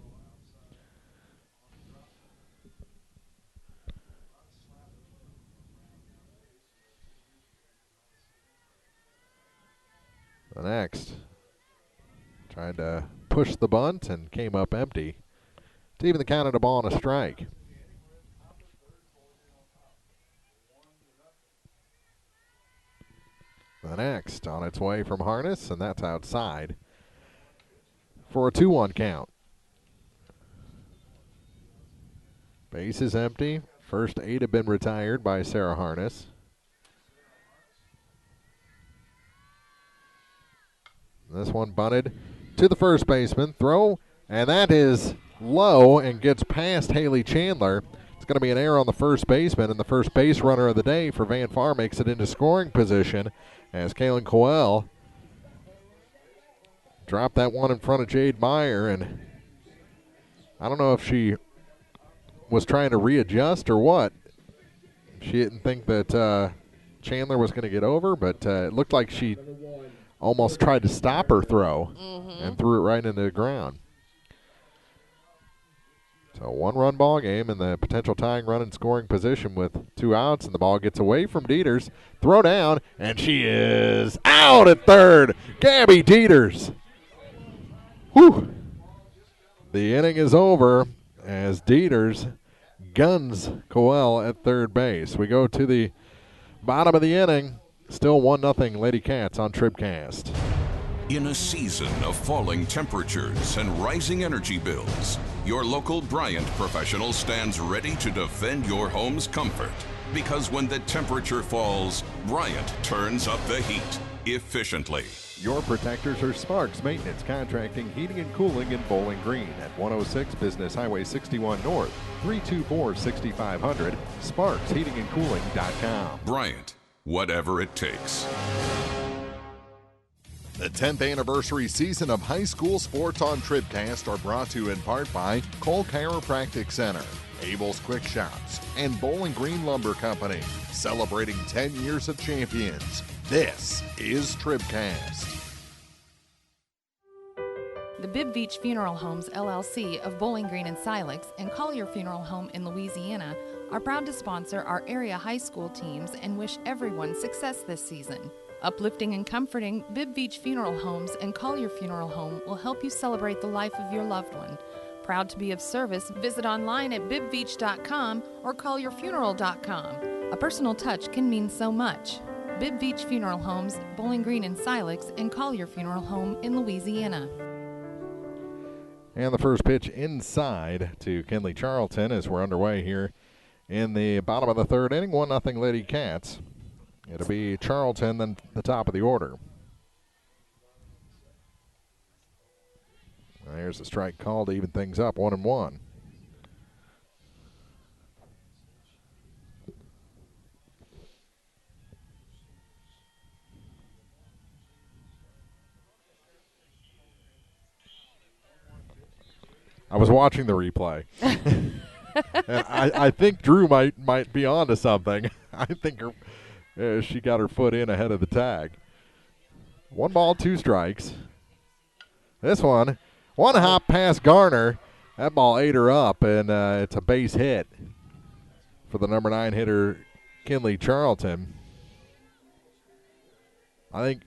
The next tried to push the bunt and came up empty to even the count at a ball and a strike. The next on its way from Harness, and that's outside for a 2-1 count. Base is empty. First 8 have been retired by Sarah Harness. This one bunted to the first baseman. Throw, and that is low and gets past Haley Chandler. It's going to be an error on the first baseman, and the first base runner of the day for Van Far makes it into scoring position as Kaylin Coel dropped that one in front of Jade Meyer, and I don't know if she was trying to readjust or what. She didn't think that Chandler was going to get over, but it looked like she almost tried to stop her throw and threw it right into the ground. So 1-run ball game and the potential tying run in scoring position with 2 outs, and the ball gets away from Dieters. Throw down, and she is out at third. Gabby Dieters. Whew. The inning is over as Dieters guns Coel at third base. We go to the bottom of the inning. Still 1-0 LadyCats on TribCast. In a season of falling temperatures and rising energy bills, your local Bryant professional stands ready to defend your home's comfort. Because when the temperature falls, Bryant turns up the heat efficiently. Your protectors are Sparks Maintenance, Contracting, Heating and Cooling in Bowling Green at 106 Business Highway 61 North, 324-6500, sparksheatingandcooling.com. Bryant, whatever it takes. The 10th anniversary season of high school sports on TribCast are brought to you in part by Cole Chiropractic Center, Abel's Quick Shops, and Bowling Green Lumber Company, celebrating 10 years of champions. This is TribCast. The Bibb Beach Funeral Homes, LLC of Bowling Green and Silex and Collier Funeral Home in Louisiana are proud to sponsor our area high school teams and wish everyone success this season. Uplifting and comforting, Bibb Beach Funeral Homes and Collier Funeral Home will help you celebrate the life of your loved one. Proud to be of service, visit online at bibbbeach.com or collierfuneral.com. A personal touch can mean so much. Bibb Beach Funeral Homes, Bowling Green and Silex, and Collier Funeral Home in Louisiana. And the first pitch inside to Kinley Charlton as we're underway here in the bottom of the third inning. 1-0 LadyCats. It'll be Charlton, then the top of the order. There's a strike call to even things up, 1-1. I was watching the replay. And I think Drew might be onto something. I think she got her foot in ahead of the tag. 1 ball, 2 strikes. This one hop past Garner. That ball ate her up, and it's a base hit for the number 9 hitter, Kinley Charlton. I think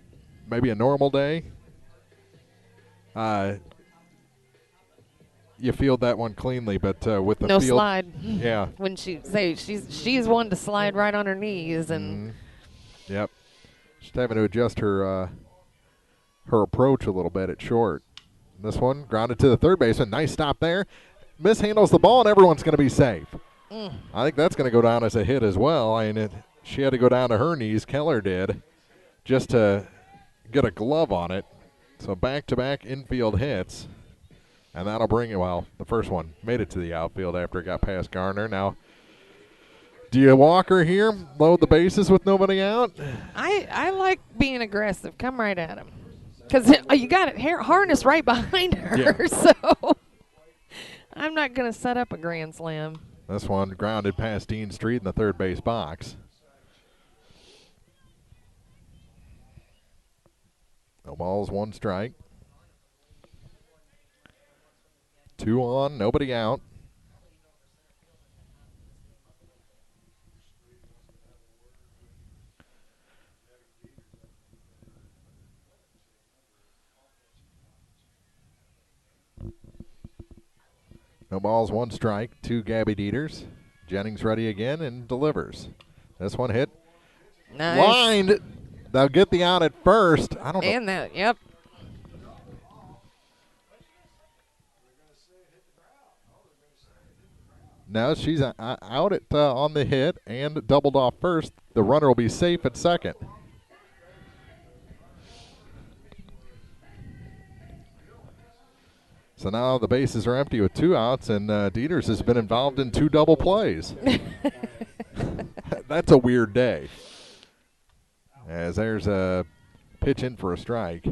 maybe a normal day. You field that one cleanly, but with the no field, slide. Yeah. When she's one to slide right on her knees, and yep, she's having to adjust her approach a little bit at short. This one grounded to the third baseman. Nice stop there. Mishandles the ball, and everyone's going to be safe. I think that's going to go down as a hit as well. I mean, she had to go down to her knees. Keller did, just to get a glove on it. So back-to-back infield hits. And that'll bring it, well, the first one made it to the outfield after it got past Garner. Now, do you walk her here, load the bases with nobody out? I like being aggressive. Come right at him. Because you got it harnessed right behind her. Yeah. So I'm not going to set up a grand slam. This one grounded past Dean Street in the third base box. No balls, 1 strike. 2 on, nobody out. No balls, 1 strike. 2 Gabby Dieters. Jennings ready again and delivers. This one hit. Nice. Lined. They'll get the out at first. I don't know. And that, yep. No, she's out at on the hit and doubled off first. The runner will be safe at second. So now the bases are empty with 2 outs, and Dieters has been involved in 2 double plays. That's a weird day. As there's a pitch in for a strike.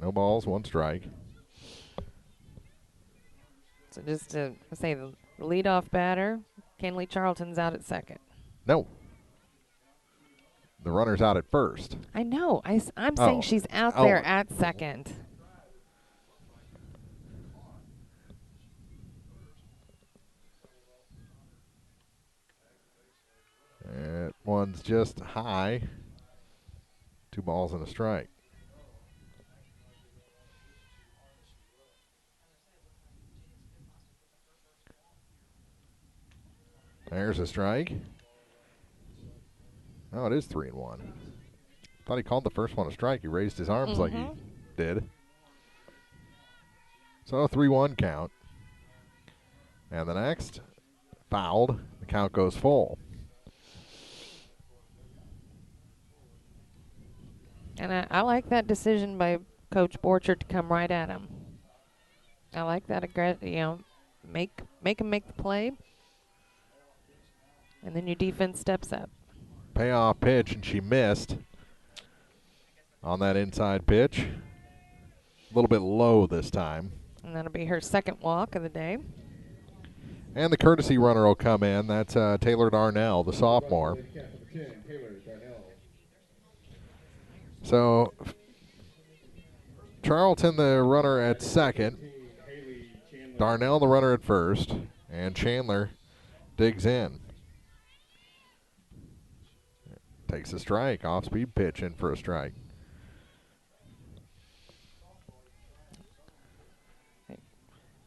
No balls, 1 strike. So just to say, the leadoff batter, Kinley Charlton's out at second. No. The runner's out at first. I know. I'm saying she's out there at second. one's just high. 2 balls and a strike. There's a strike. Oh, it is 3-1. Thought he called the first one a strike. He raised his arms like he did. So 3-1 count. And the next, fouled. The count goes full. And I like that decision by Coach Borchert to come right at him. I like that make him make the play. And then your defense steps up. Payoff pitch, and she missed on that inside pitch. A little bit low this time. And that'll be her second walk of the day. And the courtesy runner will come in. That's Taylor Darnell, the sophomore. So Charlton, the runner at second. Darnell, the runner at first. And Chandler digs in. Takes a strike. Off-speed pitch in for a strike.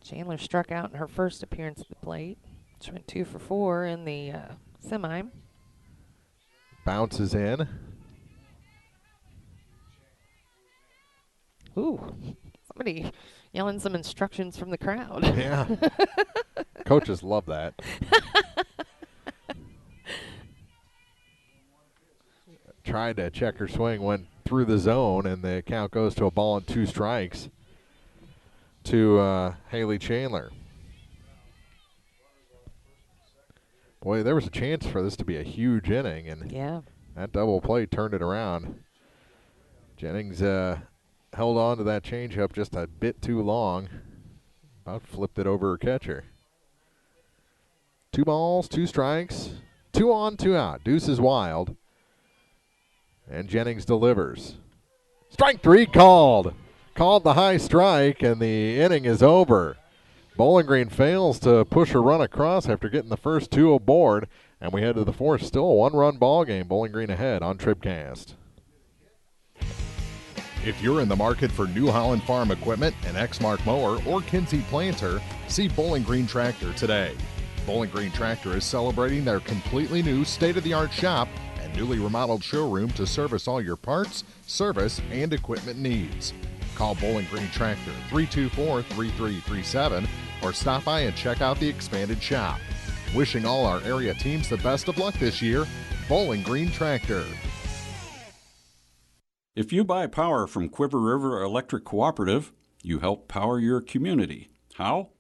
Chandler struck out in her first appearance at the plate. She went 2 for 4 in the semi. Bounces in. Ooh, somebody yelling some instructions from the crowd. Yeah. Coaches love that. Tried to check her swing, went through the zone, and the count goes to a ball and 2 strikes to Haley Chandler. Boy, there was a chance for this to be a huge inning, and that double play turned it around. Jennings held on to that changeup just a bit too long. About flipped it over her catcher. 2 balls, 2 strikes, 2 on, 2 out. Deuce is wild. And Jennings delivers. Strike 3 called. Called the high strike, and the inning is over. Bowling Green fails to push a run across after getting the first 2 aboard, and we head to the 4th. Still a 1-run ball game. Bowling Green ahead on TribCast. If you're in the market for New Holland Farm equipment, an Exmark mower, or Kinsey planter, see Bowling Green Tractor today. Bowling Green Tractor is celebrating their completely new state-of-the-art shop and newly remodeled showroom to service all your parts, service, and equipment needs. Call Bowling Green Tractor 324-3337 or stop by and check out the expanded shop. Wishing all our area teams the best of luck this year, Bowling Green Tractor. If you buy power from Quiver River Electric Cooperative, you help power your community. How?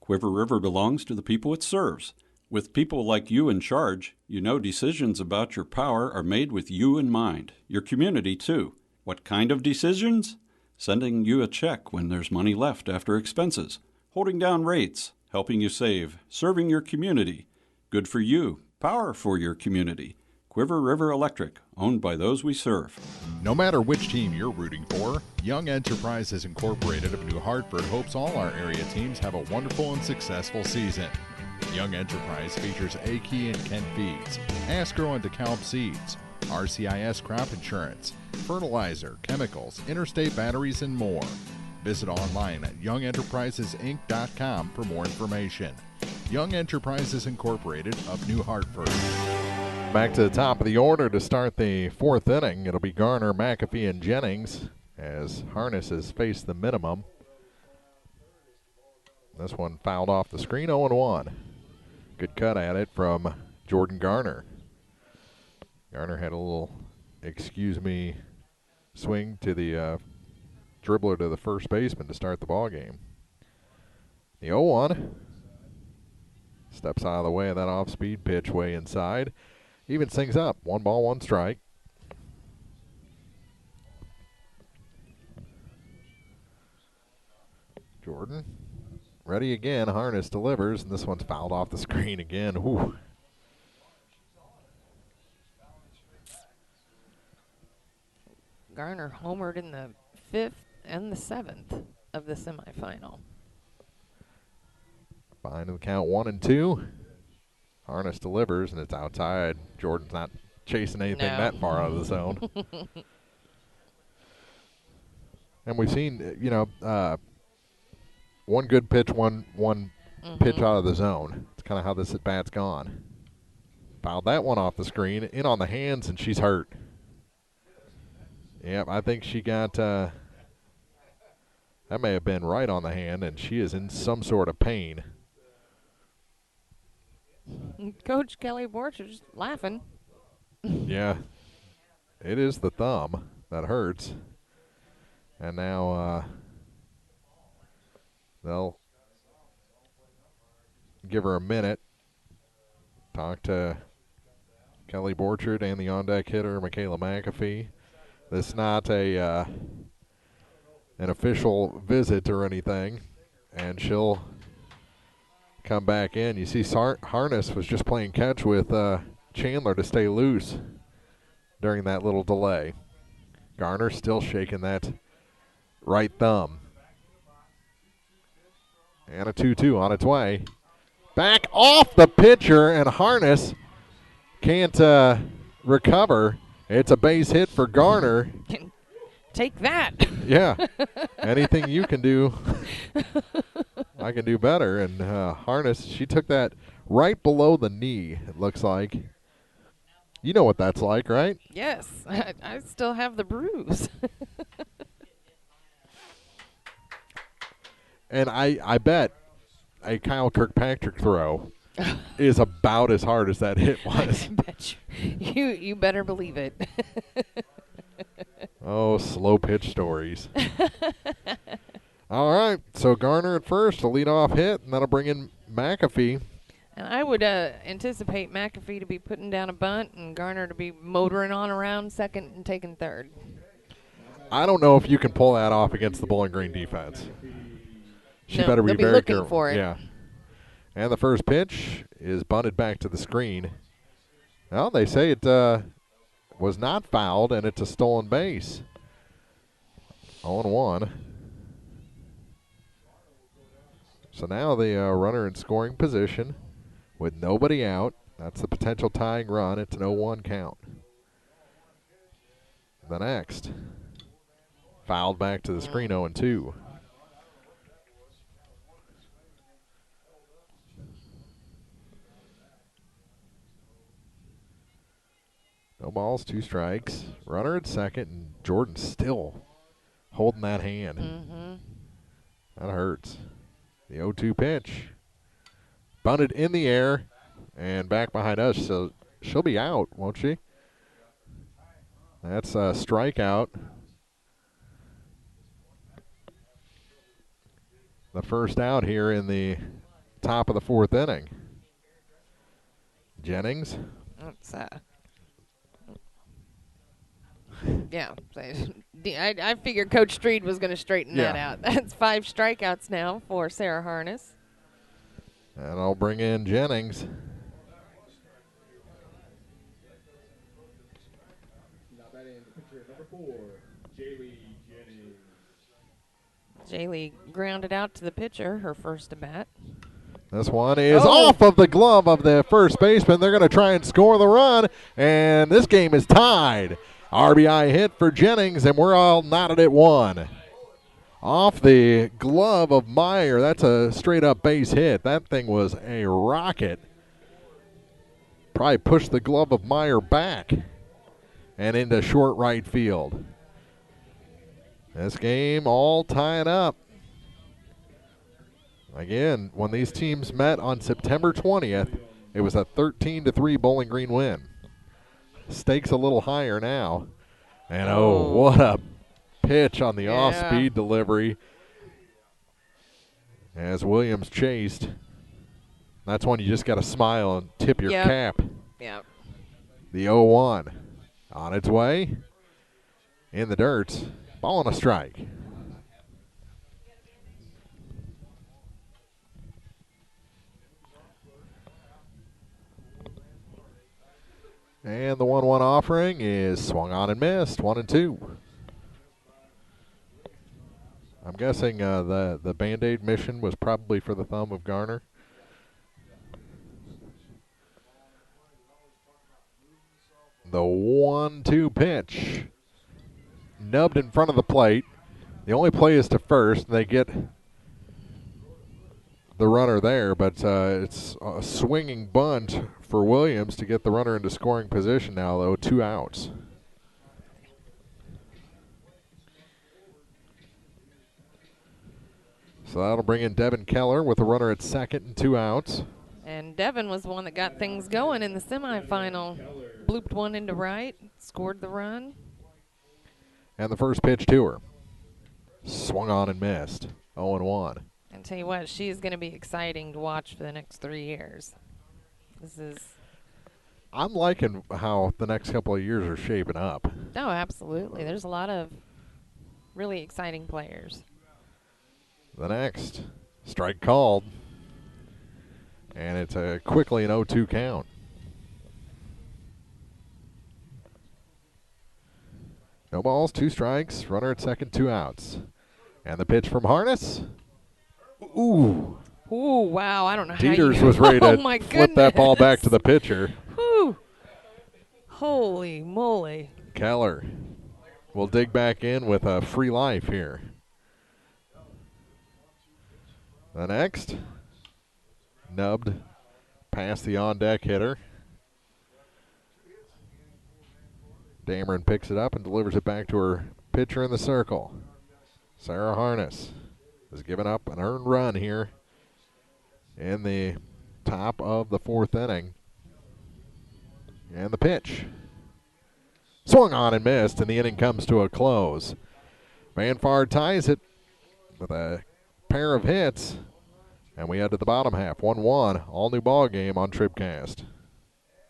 Quiver River belongs to the people it serves. With people like you in charge, you know decisions about your power are made with you in mind, your community too. What kind of decisions? Sending you a check when there's money left after expenses, holding down rates, helping you save, serving your community. Good for you, power for your community. Quiver River Electric, owned by those we serve. No matter which team you're rooting for, Young Enterprises Incorporated of New Hartford hopes all our area teams have a wonderful and successful season. Young Enterprise features A-Key and Kent Feeds, Asgrow and DeKalb Seeds, RCIS Crop Insurance, fertilizer, chemicals, interstate batteries, and more. Visit online at youngenterprisesinc.com for more information. Young Enterprises Incorporated of New Hartford. Back to the top of the order to start the 4th inning. It'll be Garner, McAfee, and Jennings as Harness has faced the minimum. This one fouled off the screen, 0-1. Good cut at it from Jordan Garner. Garner had a little, swing to the dribbler to the first baseman to start the ball game. The 0-1 steps out of the way of that off-speed pitch way inside. Evens things up. 1 ball, 1 strike. Jordan ready again. Harness delivers, and this one's fouled off the screen again. Ooh. Garner homered in the 5th and the 7th of the semifinal. Behind the count 1-2. Harness delivers, and it's outside. Jordan's not chasing anything that far out of the zone. And we've seen, one good pitch, one pitch out of the zone. It's kind of how this at-bat's gone. Fouled that one off the screen, in on the hands, and she's hurt. Yep, I think she got, that may have been right on the hand, and she is in some sort of pain. Coach Kelly Borchers laughing. Yeah, it is the thumb that hurts. And now they'll give her a minute. Talk to Kelly Borchard and the on-deck hitter, Michaela McAfee. This is not an official visit or anything, and she'll come back in. You see Harness was just playing catch with Chandler to stay loose during that little delay. Garner still shaking that right thumb. And a 2-2 on its way. Back off the pitcher, and Harness can't recover. It's a base hit for Garner. Take that. Yeah. Anything you can do, I can do better. And Harness, she took that right below the knee, it looks like. You know what that's like, right? Yes. I still have the bruise. And I bet a Kyle Kirkpatrick throw is about as hard as that hit was. I bet you better believe it. Oh, slow pitch stories. All right, so Garner at first, a leadoff hit, and that'll bring in McAfee. And I would anticipate McAfee to be putting down a bunt and Garner to be motoring on around second and taking third. I don't know if you can pull that off against the Bowling Green defense. She better be very looking careful. For it. Yeah. And the first pitch is bunted back to the screen. Well, they say it was not fouled, and it's a stolen base. 0-1. So now the runner in scoring position with nobody out. That's the potential tying run. It's an 0-1 count. The next. Fouled back to the screen, 0-2. No balls, 2 strikes. Runner at second, and Jordan still holding that hand. Mm-hmm. That hurts. The 0-2 pitch. Bunted in the air and back behind us, so she'll be out, won't she? That's a strikeout. The first out here in the top of the 4th inning. Jennings. That's yeah, I figured Coach Street was going to straighten that out. That's 5 strikeouts now for Sarah Harness. And I'll bring in Jennings. Now batting the pitcher, number 4, Jaylee Jennings. Jaylee grounded out to the pitcher, her first at bat. This one is off of the glove of the first baseman. They're going to try and score the run, and this game is tied. RBI hit for Jennings, and we're all knotted at 1. Off the glove of Meyer. That's a straight-up base hit. That thing was a rocket. Probably pushed the glove of Meyer back and into short right field. This game all tying up. Again, when these teams met on September 20th, it was a 13-3 Bowling Green win. Stakes a little higher now. And what a pitch on the off-speed delivery as Williams chased. That's when you just got to smile and tip your cap. Yep. The 0-1 on its way in the dirt. Ball and a strike. And the 1-1 offering is swung on and missed, 1-2. I'm guessing the Band-Aid mission was probably for the thumb of Garner. The 1-2 pitch. Nubbed in front of the plate. The only play is to first. They get the runner there, but it's a swinging bunt for Williams to get the runner into scoring position now, though. 2 outs. So that'll bring in Devin Keller with a runner at second and 2 outs. And Devin was the one that got things going in the semifinal. Blooped one into right, scored the run. And the first pitch to her. Swung on and missed. 0-1. And tell you what, she is going to be exciting to watch for the next 3 years. I'm liking how the next couple of years are shaping up. Oh, absolutely. There's a lot of really exciting players. The next strike called. And it's quickly an 0-2 count. No balls, 2 strikes. Runner at second, 2 outs. And the pitch from Harness. Ooh. Ooh, wow. I don't know Dieters how you... was ready to my flip that ball back to the pitcher. Whew. Holy moly. Keller will dig back in with a free life here. The next, nubbed past the on-deck hitter. Dameron picks it up and delivers it back to her pitcher in the circle. Sarah Harness has given up an earned run here in the top of the 4th inning. And the pitch. Swung on and missed, and the inning comes to a close. Vanfar ties it with a pair of hits, and we head to the bottom half. 1-1, all new ball game on TribCast.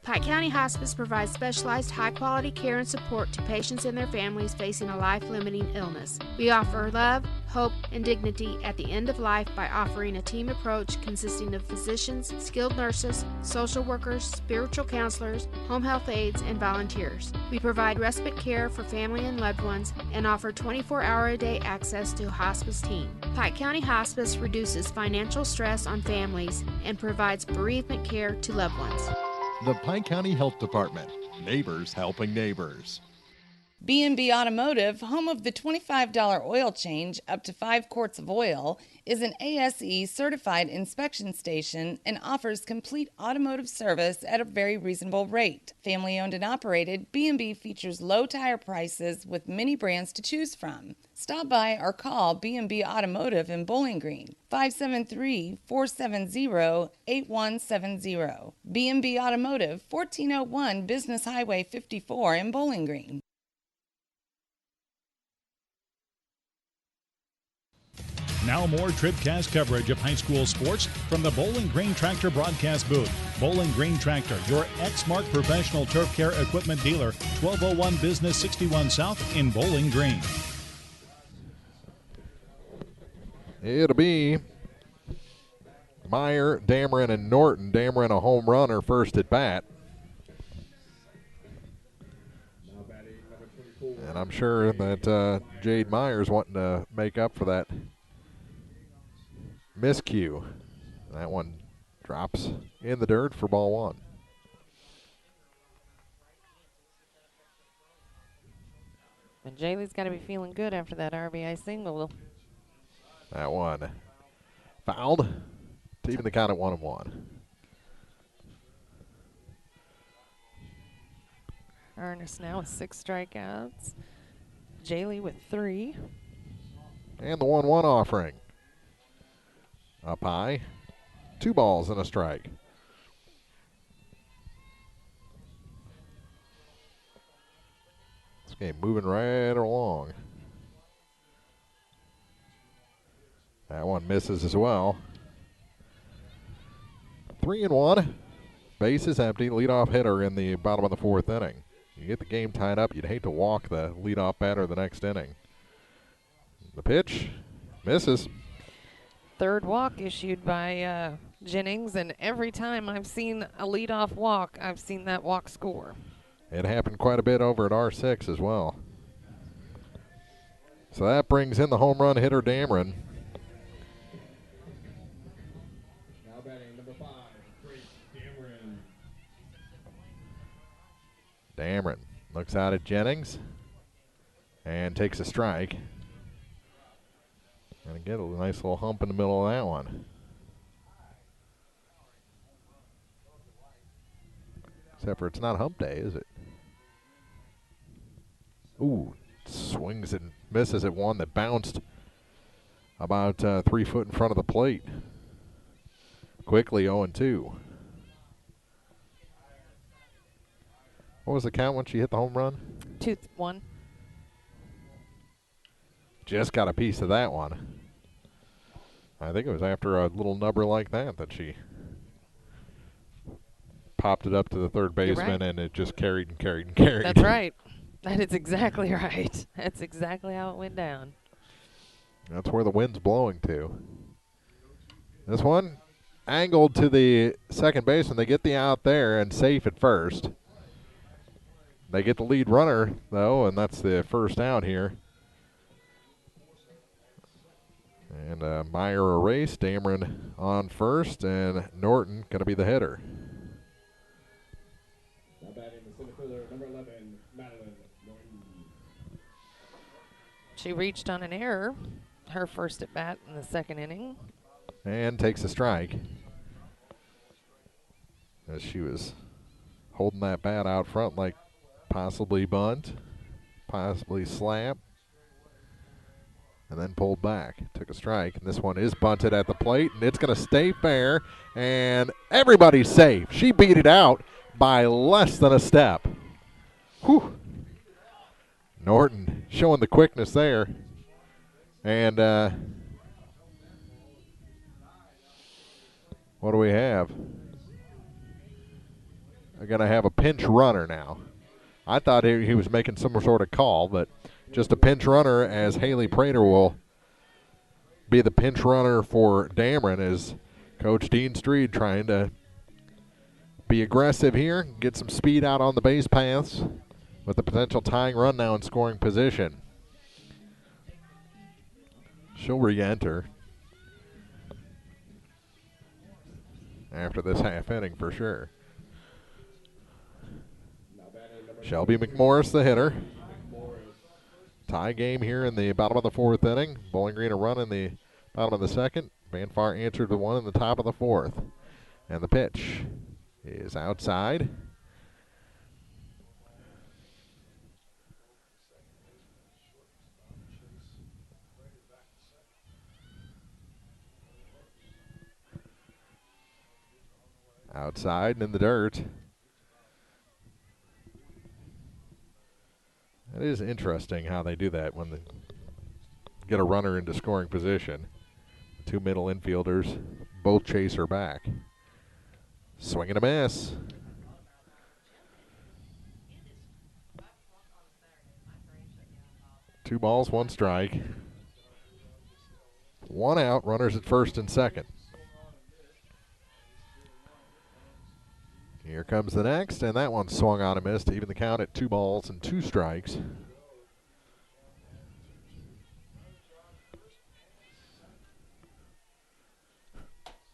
Pike County Hospice provides specialized high-quality care and support to patients and their families facing a life-limiting illness. We offer love, hope, and dignity at the end of life by offering a team approach consisting of physicians, skilled nurses, social workers, spiritual counselors, home health aides, and volunteers. We provide respite care for family and loved ones and offer 24-hour-a-day access to a hospice team. Pike County Hospice reduces financial stress on families and provides bereavement care to loved ones. The Pike County Health Department. Neighbors helping neighbors. B&B Automotive, home of the $25 oil change up to 5 quarts of oil, is an ASE certified inspection station and offers complete automotive service at a very reasonable rate. Family owned and operated, B&B features low tire prices with many brands to choose from. Stop by or call B&B Automotive in Bowling Green, 573-470-8170. B&B Automotive, 1401 Business Highway 54 in Bowling Green. Now more TribCast coverage of high school sports from the Bowling Green Tractor broadcast booth. Bowling Green Tractor, your Exmark professional turf care equipment dealer, 1201 Business 61 South in Bowling Green. It'll be Meyer, Dameron, and Norton. Dameron a home runner first at bat. And I'm sure that Jade Meyer's wanting to make up for that miscue. That one drops in the dirt for ball 1. And Jaylee's got to be feeling good after that RBI single. That one fouled to even the count at 1-1. Ernest now with 6 strikeouts. Jaylee with 3. And the 1-1 offering. Up high. 2 balls and a strike. This game moving right along. That one misses as well. 3-1. Base is empty. Leadoff hitter in the bottom of the 4th inning. You get the game tied up. You'd hate to walk the leadoff batter the next inning. The pitch misses. 3rd walk issued by Jennings, and every time I've seen a leadoff walk, I've seen that walk score. It happened quite a bit over at R6 as well. So that brings in the home run hitter, Dameron. Dameron looks out at Jennings and takes a strike. Gonna get a nice little hump in the middle of that one. Except for it's not hump day, is it? Ooh, swings and misses at one that bounced about 3 foot in front of the plate. Quickly 0-2. What was the count when she hit the home run? 2-1. Just got a piece of that one. I think it was after a little nubber like that she popped it up to the third baseman, and it just carried and carried and carried. That's right. That is exactly right. That's exactly how it went down. That's where the wind's blowing to. This one angled to the second baseman. They get the out there and safe at first. They get the lead runner, though, and that's the first out here. And Meyer erased. Dameron on first, and Norton going to be the hitter. Now batting the center fielder, number 11, Madeline Norton. She reached on an error, her first at bat in the second inning. And takes a strike. As she was holding that bat out front like possibly bunt, possibly slap, and then pulled back. Took a strike, and this one is bunted at the plate, and it's going to stay fair, and everybody's safe. She beat it out by less than a step. Whew. Norton showing the quickness there. And what do we have? We're going to have a pinch runner now. I thought he was making some sort of call, but just a pinch runner, as Haley Prater will be the pinch runner for Dameron, as Coach Dean Street trying to be aggressive here, get some speed out on the base paths with the potential tying run now in scoring position. She'll re-enter after this half inning for sure. Shelby McMorris, the hitter. Tie game here in the bottom of the fourth inning. Bowling Green a run in the bottom of the second. Van Far answered the one in the top of the fourth. And the pitch is outside. Outside and in the dirt. It is interesting how they do that when they get a runner into scoring position. Two middle infielders both chase her back. Swing and a miss. Two balls, one strike. One out, runners at first and second. Here comes the next, and that one swung on and missed to even the count at 2 balls and 2 strikes.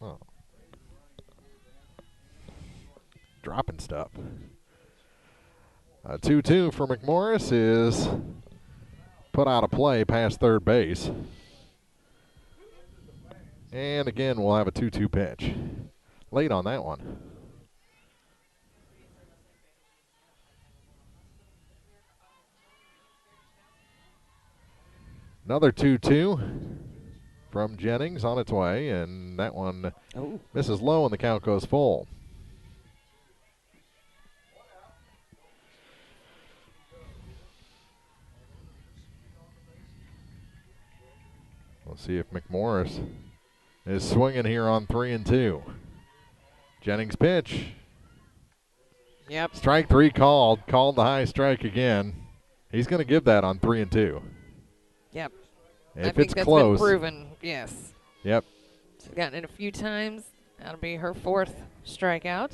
Oh. Dropping stuff. 2-2 for McMorris is put out of play past third base. And again, we'll have a 2-2 pitch. Late on that one. Another 2-2 from Jennings on its way, and that one misses low and the count goes full. We'll see if McMorris is swinging here on 3-2. Jennings pitch. Yep. Strike 3 called. Called the high strike again. He's going to give that on 3-2. Yep. If I think it's that's close. been proven, yes. Yep. She's gotten it a few times. That'll be her 4th strikeout.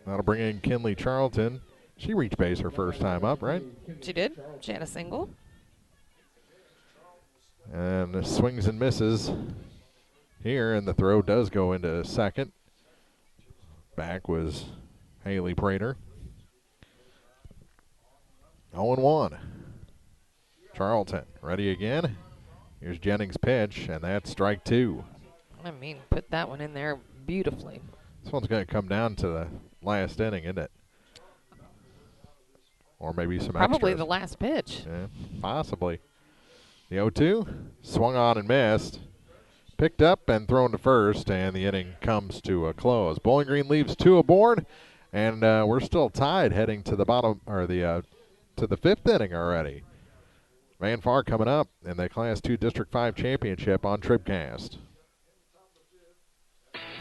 That'll bring in Kinley Charlton. She reached base her first time up, right? She did. She had a single. And swings and misses here, and the throw does go into second. Back was Haley Prater. 0-1. Charlton ready again. Here's Jennings' pitch, and that's strike 2. I mean, put that one in there beautifully. This one's going to come down to the last inning, isn't it? Or maybe some Probably extras. the last pitch. Yeah, possibly. The 0-2, swung on and missed. Picked up and thrown to first, and the inning comes to a close. Bowling Green leaves 2 aboard, and we're still tied heading to the bottom, or the to the 5th inning already. Van Far coming up in the Class 2 District 5 Championship on TribCast.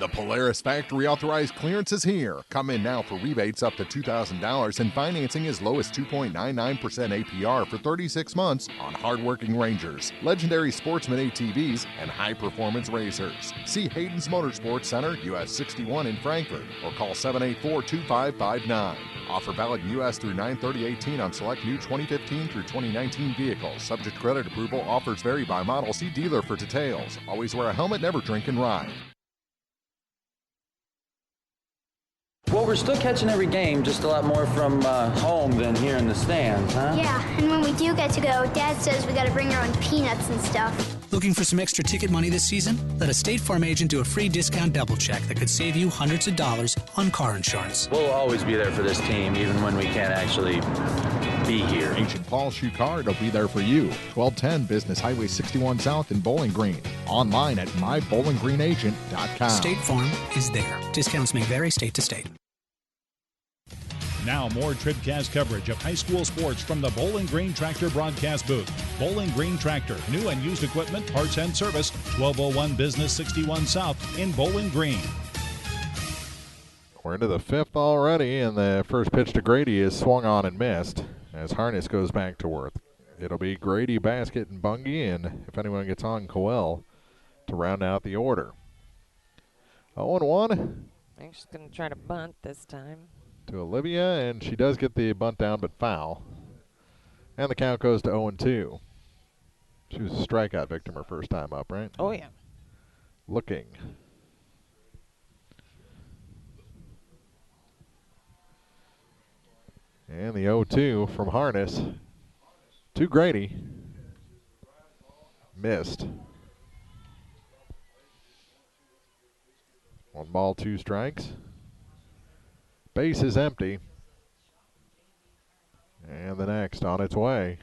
The Polaris Factory Authorized Clearance is here. Come in now for rebates up to $2,000 and financing as low as 2.99% APR for 36 months on hardworking Rangers, legendary Sportsman ATVs, and high-performance racers. See Hayden's Motorsports Center, US 61 in Frankfort, or call 784-2559. Offer valid in U.S. through 9/30/18 on select new 2015 through 2019 vehicles. Subject to credit approval. Offers vary by model. See dealer for details. Always wear a helmet, never drink and ride. Well, we're still catching every game, just a lot more from home than here in the stands, huh? Yeah, and when we do get to go, Dad says we gotta bring our own peanuts and stuff. Looking for some extra ticket money this season? Let a State Farm agent do a free discount double check that could save you hundreds of dollars on car insurance. We'll always be there for this team, even when we can't actually be here. Agent Paul Shucard will be there for you. 1210 Business Highway 61 South in Bowling Green. Online at mybowlinggreenagent.com. State Farm is there. Discounts may vary state to state. Now more TribCast coverage of high school sports from the Bowling Green Tractor broadcast booth. Bowling Green Tractor, new and used equipment, parts and service, 1201 Business 61 South in Bowling Green. We're into the 5th already, and the first pitch to Grady is swung on and missed as Harness goes back to work. It'll be Grady, Basket, and Bungie, and if anyone gets on, Coel to round out the order. 0-1. I think she's going to try to bunt this time. To Olivia, and she does get the bunt down, but foul. And the count goes to 0-2. She was a strikeout victim her first time up, right? Oh, yeah. Looking. And the 0-2 from Harness to Grady. Missed. 1 ball, 2 strikes. Base is empty. And the next on its way.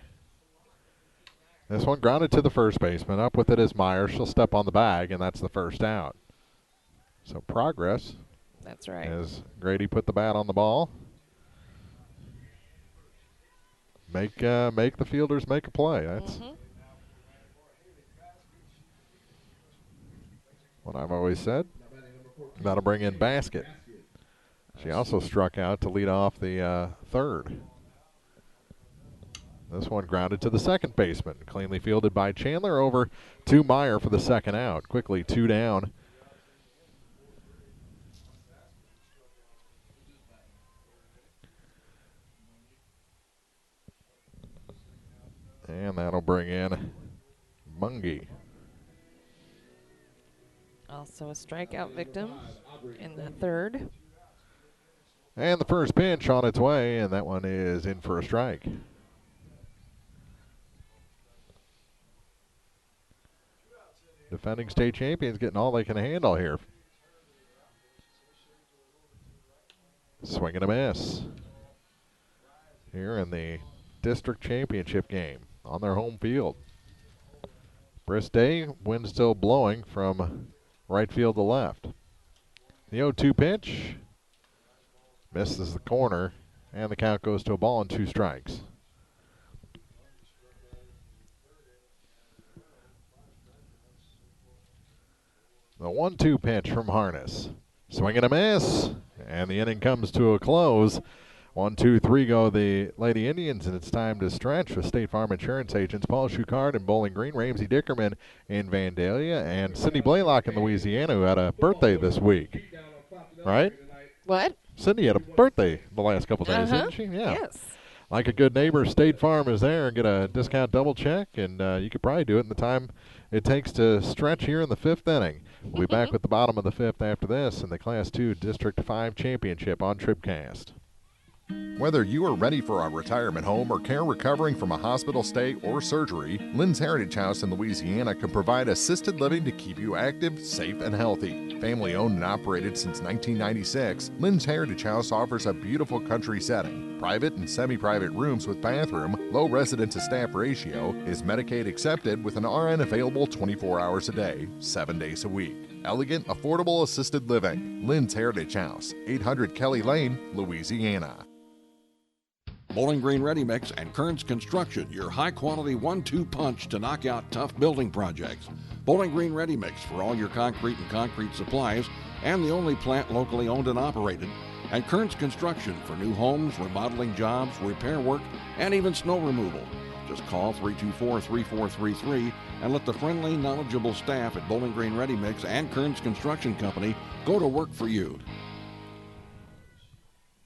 This one grounded to the first baseman. Up with it is Meyer. She'll step on the bag, and that's the first out. So progress. That's right. As Grady put the bat on the ball. Make the fielders make a play. That's what I've always said. That'll bring in Basket. She also struck out to lead off the 3rd. This one grounded to the second baseman. Cleanly fielded by Chandler over to Meyer for the second out. Quickly 2 down. And that'll bring in Bungie. Also a strikeout victim in the 3rd. And the first pitch on its way, and that one is in for a strike. Defending state champions getting all they can handle here. Swing and a miss. Here in the district championship game on their home field. Bristay, wind still blowing from right field to left. The 0-2 pitch. Misses the corner, and the count goes to a ball and 2 strikes. The 1-2 pitch from Harness. Swing and a miss, and the inning comes to a close. 1, 2, 3 go the Lady Indians, and it's time to stretch with State Farm Insurance agents Paul Shucard in Bowling Green, Ramsey Dickerman in Vandalia, and Cindy Blaylock in Louisiana, who had a birthday this week. Right? What? Cindy had a birthday the last couple days, didn't she? Yeah. Yes. Like a good neighbor, State Farm is there and get a discount double check, and you could probably do it in the time it takes to stretch here in the 5th inning. We'll be back with the bottom of the 5th after this in the Class 2 District 5 Championship on TribCast. Whether you are ready for a retirement home or care recovering from a hospital stay or surgery, Lynn's Heritage House in Louisiana can provide assisted living to keep you active, safe, and healthy. Family owned and operated since 1996, Lynn's Heritage House offers a beautiful country setting, private and semi-private rooms with bathroom, low resident to staff ratio, is Medicaid accepted with an RN available 24 hours a day, 7 days a week. Elegant, affordable assisted living. Lynn's Heritage House, 800 Kelly Lane, Louisiana. Bowling Green Ready Mix and Kearns Construction, your high-quality 1-2 punch to knock out tough building projects. Bowling Green Ready Mix for all your concrete and concrete supplies, and the only plant locally owned and operated. And Kearns Construction for new homes, remodeling jobs, repair work, and even snow removal. Just call 324-3433 and let the friendly, knowledgeable staff at Bowling Green Ready Mix and Kearns Construction Company go to work for you.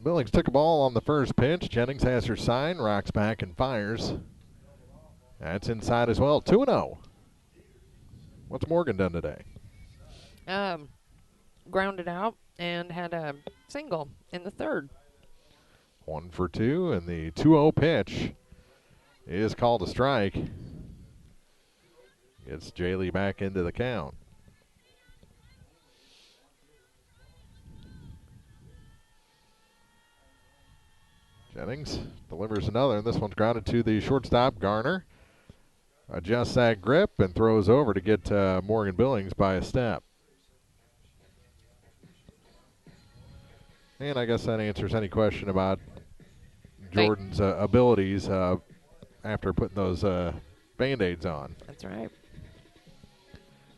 Billings took a ball on the first pitch. Jennings has her sign, rocks back and fires. That's inside as well. 2-0. What's Morgan done today? Grounded out and had a single in the third. 1 for 2, and the 2-0 pitch is called a strike. Gets Jaylee back into the count. Jennings delivers another, and this one's grounded to the shortstop, Garner. Adjusts that grip and throws over to get Morgan Billings by a step. And I guess that answers any question about Jordan's abilities after putting those Band-Aids on. That's right.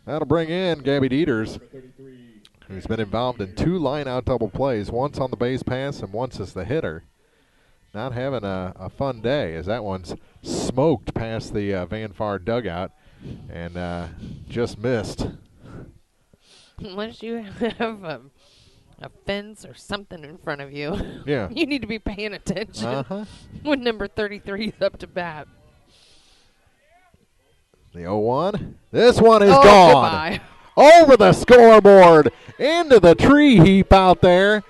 That'll bring in Gabby Dieters, who's been involved in 2 line-out double plays, once on the base pass and once as the hitter. Not having a fun day, as that one's smoked past the Van Far dugout and just missed. Unless you have a fence or something in front of you, yeah, you need to be paying attention when number 33 is up to bat. The 0-1. This one is gone. Goodbye. Over the scoreboard, into the tree heap out there.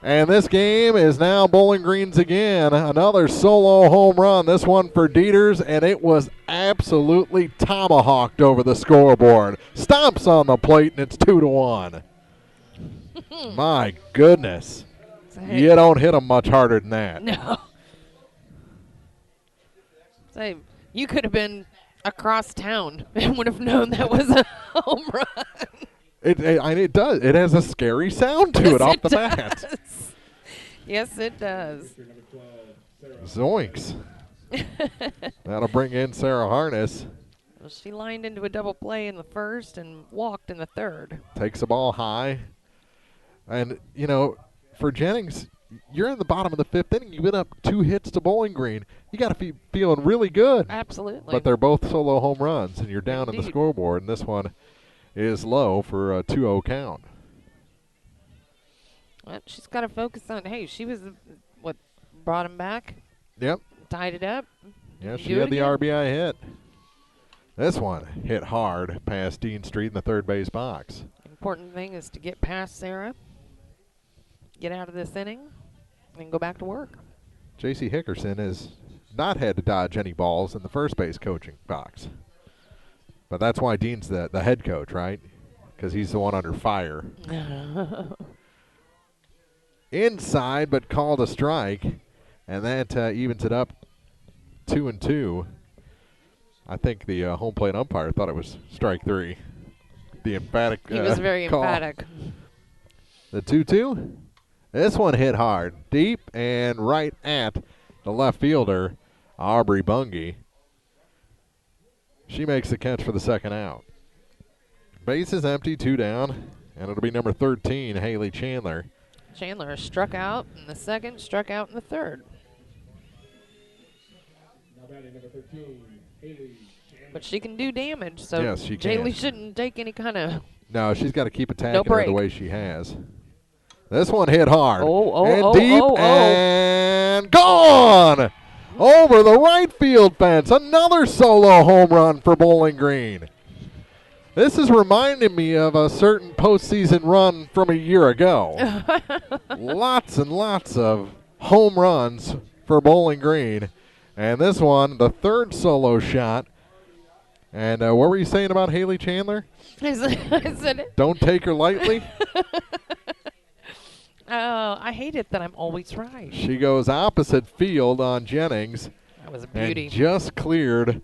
And this game is now Bowling Green's again. Another solo home run, this one for Dieters, and it was absolutely tomahawked over the scoreboard. Stomps on the plate, and it's 2-1. My goodness. You don't hit them much harder than that. No. Say, you could have been across town and would have known that was a home run. It does. It has a scary sound to it off the bat. Yes, it does. Zoinks. That'll bring in Sarah Harness. Well, she lined into a double play in the first and walked in the third. Takes the ball high. And, you know, for Jennings, you're in the bottom of the 5th inning. You've been up 2 hits to Bowling Green. You got to be feeling really good. Absolutely. But they're both solo home runs, and you're down in the scoreboard. And this one is low for a 2-0 count. Well, she's got to focus on, hey, she was what brought him back. Yep. Tied it up. Yeah, she had the RBI hit. This one hit hard past Dean Street in the third base box. Important thing is to get past Sarah, get out of this inning, and go back to work. J.C. Hickerson has not had to dodge any balls in the first base coaching box. But that's why Dean's the head coach, right? Because he's the one under fire. Inside, but called a strike, and that evens it up 2-2. I think the home plate umpire thought it was strike 3. The emphatic He was very call. emphatic. The 2-2. This one hit hard, deep and right at the left fielder, Aubrey Bungie. She makes the catch for the second out. Base is empty, 2 down, and it'll be number 13, Haley Chandler. Chandler has struck out in the second, struck out in the third. Now batting number 13, Haley Chandler. But she can do damage, so yes, she can. Jaylee shouldn't take any kind of... No, she's got to keep attacking No her break. the way she has. This one hit hard. And deep and gone! Over the right field fence. Another solo home run for Bowling Green. This is reminding me of a certain postseason run from a year ago. Lots and lots of home runs for Bowling Green. And this one, the third solo shot. And what were you saying about Haley Chandler? I said don't take her lightly. Oh, I hate it that I'm always right. She goes opposite field on Jennings. That was a beauty. And just cleared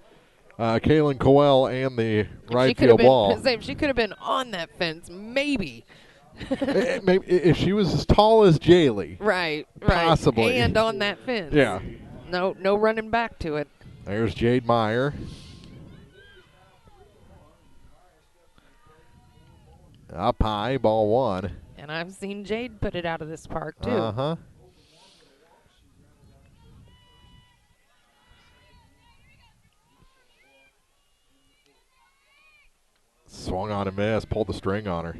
Kaylin Coel and the right field wall. She could have been on that fence, maybe. Maybe if she was as tall as Jaylee. Right. Possibly. And on that fence. Yeah. No running back to it. There's Jade Meyer. Up high, ball one. And I've seen Jade put it out of this park, too. Uh-huh. Swung on and missed, pulled the string on her.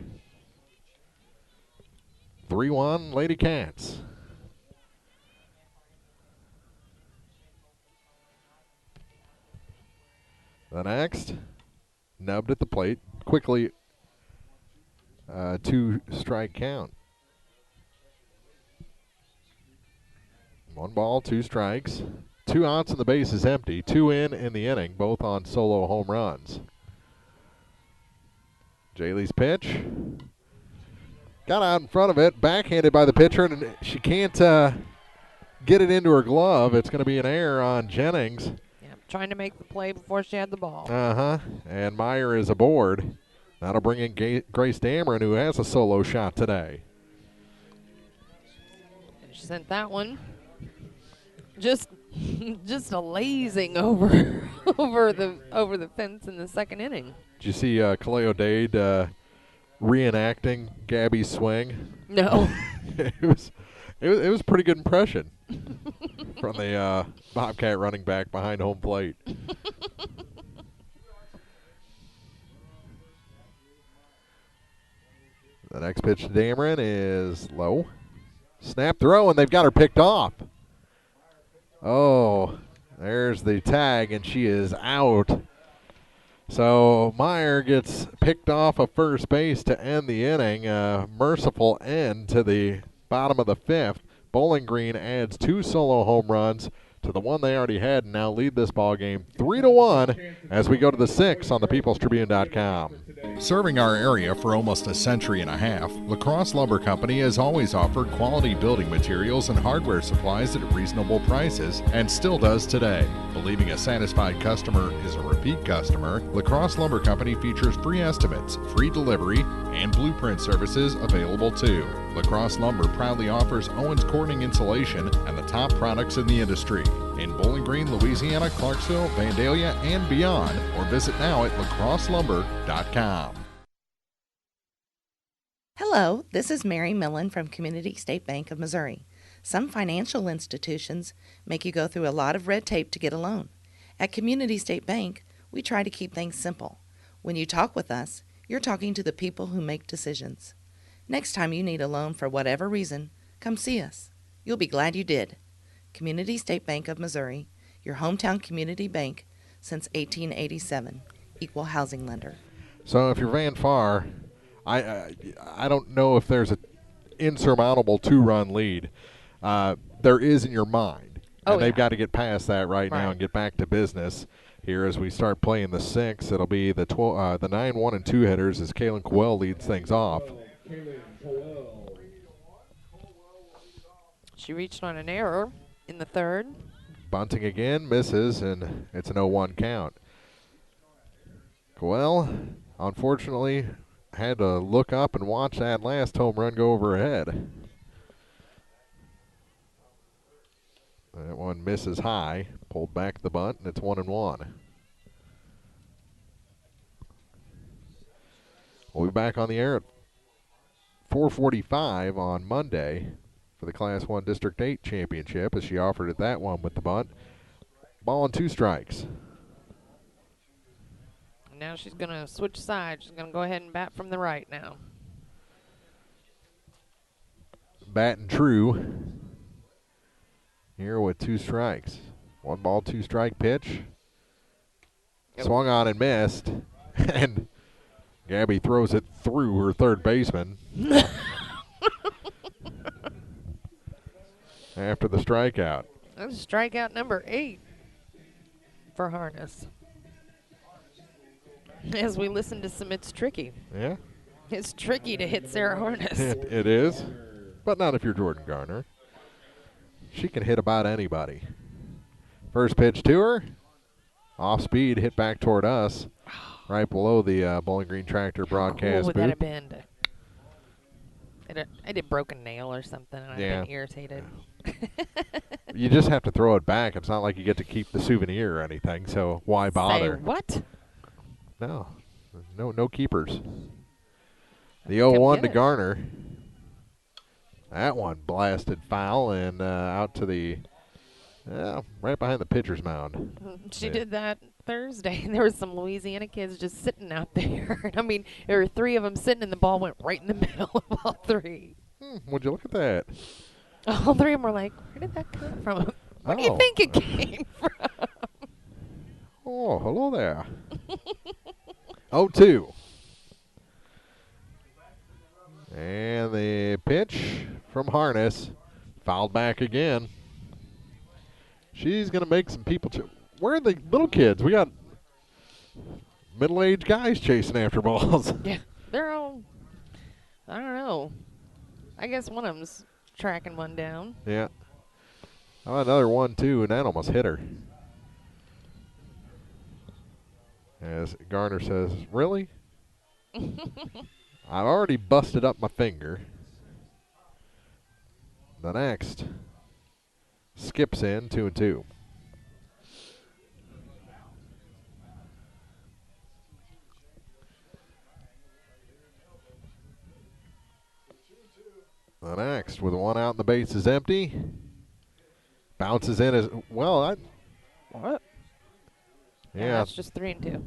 3-1, LadyCats. The next, nubbed at the plate. Quickly, 2-strike count. 1 ball, 2 strikes. 2 outs and the base is empty. 2 in the inning, both on solo home runs. Jaylee's pitch. Got out in front of it, backhanded by the pitcher, and she can't get it into her glove. It's going to be an error on Jennings. Yeah, trying to make the play before she had the ball. Uh-huh, and Meyer is aboard. That'll bring in Grace Dameron, who has a solo shot today. And she sent that one just a lazing over the fence in the second inning. Did you see Kaleo Dade reenacting Gabby's swing? No. it was a pretty good impression from the Bobcat running back behind home plate. The next pitch to Dameron is low. Snap throw, and they've got her picked off. Oh, there's the tag, and she is out. So Meyer gets picked off of first base to end the inning. Merciful end to the bottom of the 5th. Bowling Green adds 2 solo home runs to the one they already had and now lead this ball game 3-1 as we go to the 6th on the peoplestribune.com. Serving our area for almost a century and a half, La Crosse Lumber Company has always offered quality building materials and hardware supplies at reasonable prices and still does today. Believing a satisfied customer is a repeat customer, La Crosse Lumber Company features free estimates, free delivery, and blueprint services available too. La Crosse Lumber proudly offers Owens Corning insulation and the top products in the industry. In Bowling Green, Louisiana, Clarksville, Vandalia, and beyond, or visit now at lacrosselumber.com. Hello, this is Mary Millen from Community State Bank of Missouri. Some financial institutions make you go through a lot of red tape to get a loan. At Community State Bank, we try to keep things simple. When you talk with us, you're talking to the people who make decisions. Next time you need a loan for whatever reason, come see us. You'll be glad you did. Community State Bank of Missouri, your hometown community bank since 1887. Equal housing lender. So if you're Van Far, I don't know if there's an insurmountable 2-run lead. There is in your mind. And they've got to get past that right now and get back to business. Here as we start playing the 6th, it'll be the 9, 1, and 2 hitters as Kaylin Coel leads things off. She reached on an error in the 3rd. Bunting again, misses, and it's an 0-1 count. Coel, unfortunately, had to look up and watch that last home run go over her head. That one misses high, pulled back the bunt, and it's 1-1. We'll be back on the air at 4:45 on Monday for the Class 1 District 8 Championship as she offered it that one with the bunt. Ball and 2 strikes. Now she's going to switch sides. She's going to go ahead and bat from the right now. Batting true here with 2 strikes. 1 ball, 2 strike pitch. Swung on and missed. And Gabby throws it through her third baseman. after the strikeout. That's strikeout number 8 for Harness. As we listen to some It's Tricky. Yeah. It's tricky to hit Sarah Harness. It is, but not if you're Jordan Garner. She can hit about anybody. First pitch to her. Off speed, hit back toward us. Right below the Bowling Green Tractor broadcast What would booth. that have been? I did broken nail or something, and I've been irritated. You just have to throw it back. It's not like you get to keep the souvenir or anything, so why bother? Say what? No keepers. The 0-1 to Garner. That one blasted foul and out to the right behind the pitcher's mound. She did that Thursday, and there was some Louisiana kids just sitting out there. I mean, there were 3 of them sitting, and the ball went right in the middle of all 3. Would you look at that? All 3 of them were like, where did that come from? Where do you think it came from? Oh, hello there. 0-2. And the pitch from Harness. Fouled back again. She's going to make some people. Where are the little kids? We got middle-aged guys chasing after balls. Yeah, they're all, I don't know. I guess one of them's tracking one down. Yeah. How about another 1-2, and that almost hit her. As Garner says, really? I've already busted up my finger. The next skips in 2-2. The next with 1 out and the base is empty. Bounces in as well. What? Yeah. It's just 3-2.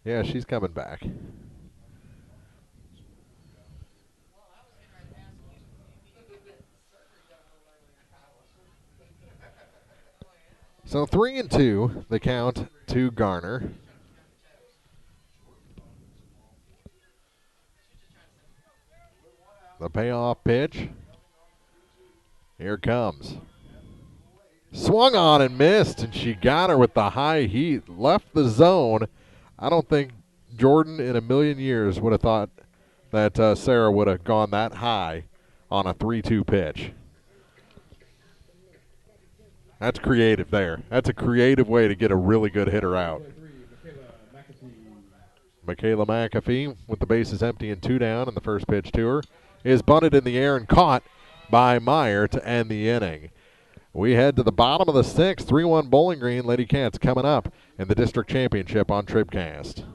Yeah, she's coming back. So 3-2, the count to Garner. The payoff pitch. Here comes. Swung on and missed, and she got her with the high heat. Left the zone. I don't think Jordan in a million years would have thought that Sarah would have gone that high on a 3-2 pitch. That's creative there. That's a creative way to get a really good hitter out. Michaela McAfee with the bases empty and 2 down, and the first pitch to her is bunted in the air and caught by Meyer to end the inning. We head to the bottom of the 6th, 3-1 Bowling Green. LadyCats coming up in the district championship on TribCast.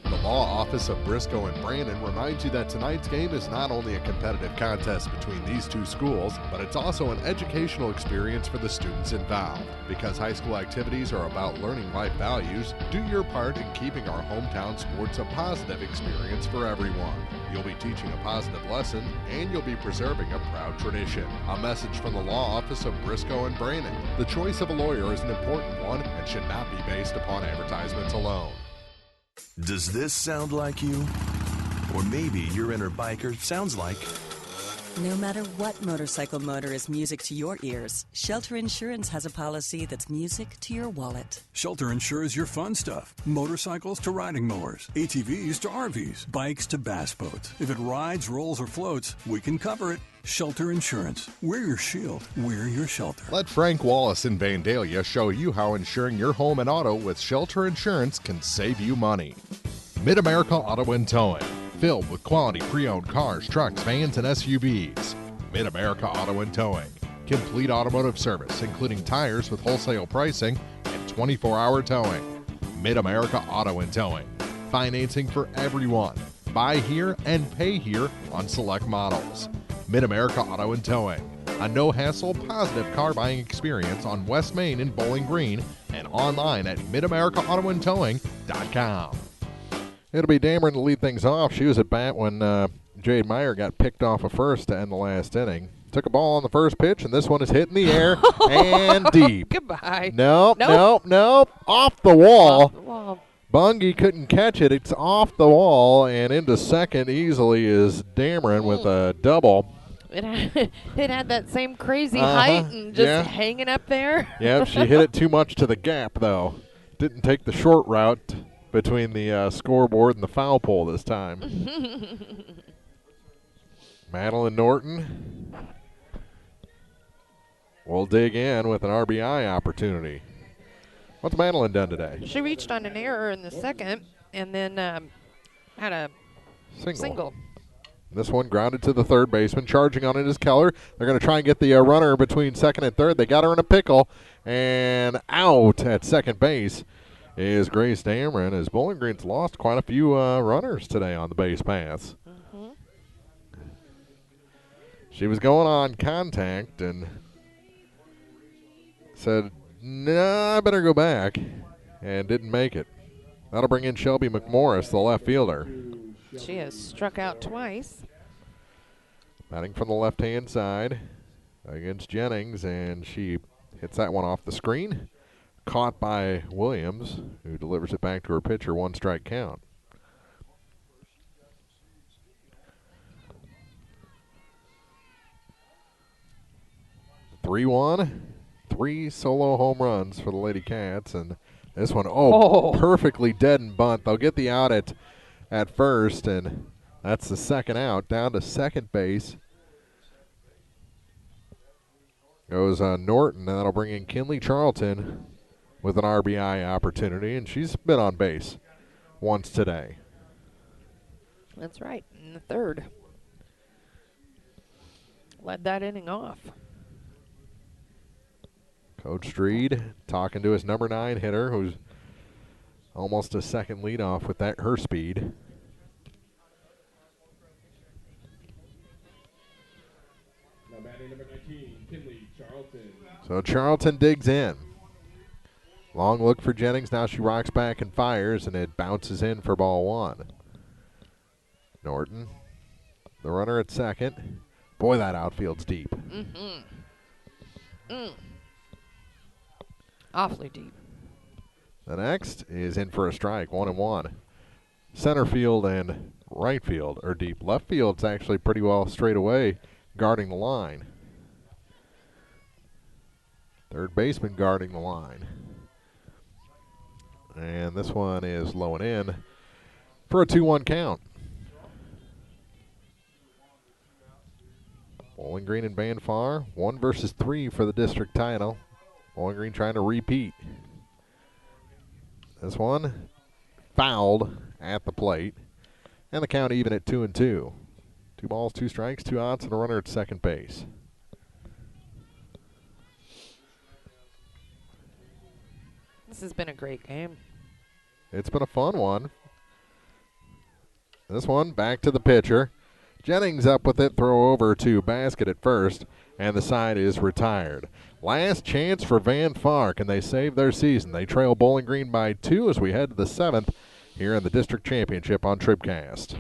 The law office of Briscoe and Brandon reminds you that tonight's game is not only a competitive contest between these 2 schools, but it's also an educational experience for the students involved. Because high school activities are about learning life values, do your part in keeping our hometown sports a positive experience for everyone. You'll be teaching a positive lesson, and you'll be preserving a proud tradition. A message from the law office of Briscoe and Brandon. The choice of a lawyer is an important one and should not be based upon advertisements alone. Does this sound like you? Or maybe your inner biker sounds like... No matter what motorcycle motor is music to your ears, Shelter Insurance has a policy that's music to your wallet. Shelter insures your fun stuff. Motorcycles to riding mowers, ATVs to RVs, bikes to bass boats. If it rides, rolls, or floats, we can cover it. Shelter Insurance. We're your shield. We're your shelter. Let Frank Wallace in Vandalia show you how insuring your home and auto with Shelter Insurance can save you money. Mid-America Auto and Towing. Filled with quality pre-owned cars, trucks, vans, and SUVs. Mid-America Auto and Towing. Complete automotive service, including tires with wholesale pricing and 24-hour towing. Mid-America Auto and Towing. Financing for everyone. Buy here and pay here on select models. Mid-America Auto and Towing. A no-hassle, positive car buying experience on West Main in Bowling Green and online at midamericaautoandtowing.com. It'll be Dameron to lead things off. She was at bat when Jade Meyer got picked off a first to end the last inning. Took a ball on the first pitch, and this one is hit in the air and deep. Goodbye. Nope. Off the wall. Off the wall. Bungie couldn't catch it. It's off the wall, and into second easily is Dameron with a double. It had that same crazy height and just hanging up there. Yeah, she hit it too much to the gap, though. Didn't take the short route between the scoreboard and the foul pole this time. Madeline Norton will dig in with an RBI opportunity. What's Madeline done today? She reached on an error in the second and then had a single. This one grounded to the third baseman. Charging on it is Keller. They're going to try and get the runner between second and third. They got her in a pickle. And out at second base is Grace Dameron, as Bowling Green's lost quite a few runners today on the base paths. She was going on contact and said, "Nah, I better go back," and didn't make it. That'll bring in Shelby McMorris, the left fielder. She has struck out twice. Batting from the left-hand side against Jennings, and she hits that one off the screen. Caught by Williams, who delivers it back to her pitcher, 1 strike count. Three solo home runs for the LadyCats, and this one, perfectly dead and bunt. They'll get the out at first, and that's the second out. Down to second base goes Norton, and that'll bring in Kinley Charlton with an RBI opportunity, and she's been on base once today. That's right, in the third. Led that inning off. Coach Streed talking to his number 9 hitter, who's almost a second leadoff with her speed. Now batting number 19, Kinley Charlton. So Charlton digs in. Long look for Jennings. Now she rocks back and fires, and it bounces in for ball 1. Norton, the runner at second. Boy, that outfield's deep. Awfully deep. The next is in for a strike, 1-1. Center field and right field are deep. Left field's actually pretty well straight away, guarding the line. Third baseman guarding the line. And this one is low and in for a 2-1 count. Bowling Green and Banfar, 1 versus 3 for the district title. Bowling Green trying to repeat. This one fouled at the plate, and the count even at 2-2. 2 balls, 2 strikes, 2 outs, and a runner at second base. This has been a great game. It's been a fun one. This one back to the pitcher. Jennings up with it, throw over to basket at first, and the side is retired. Last chance for Van Far. Can they save their season? They trail Bowling Green by 2 as we head to the 7th here in the district championship on TribCast.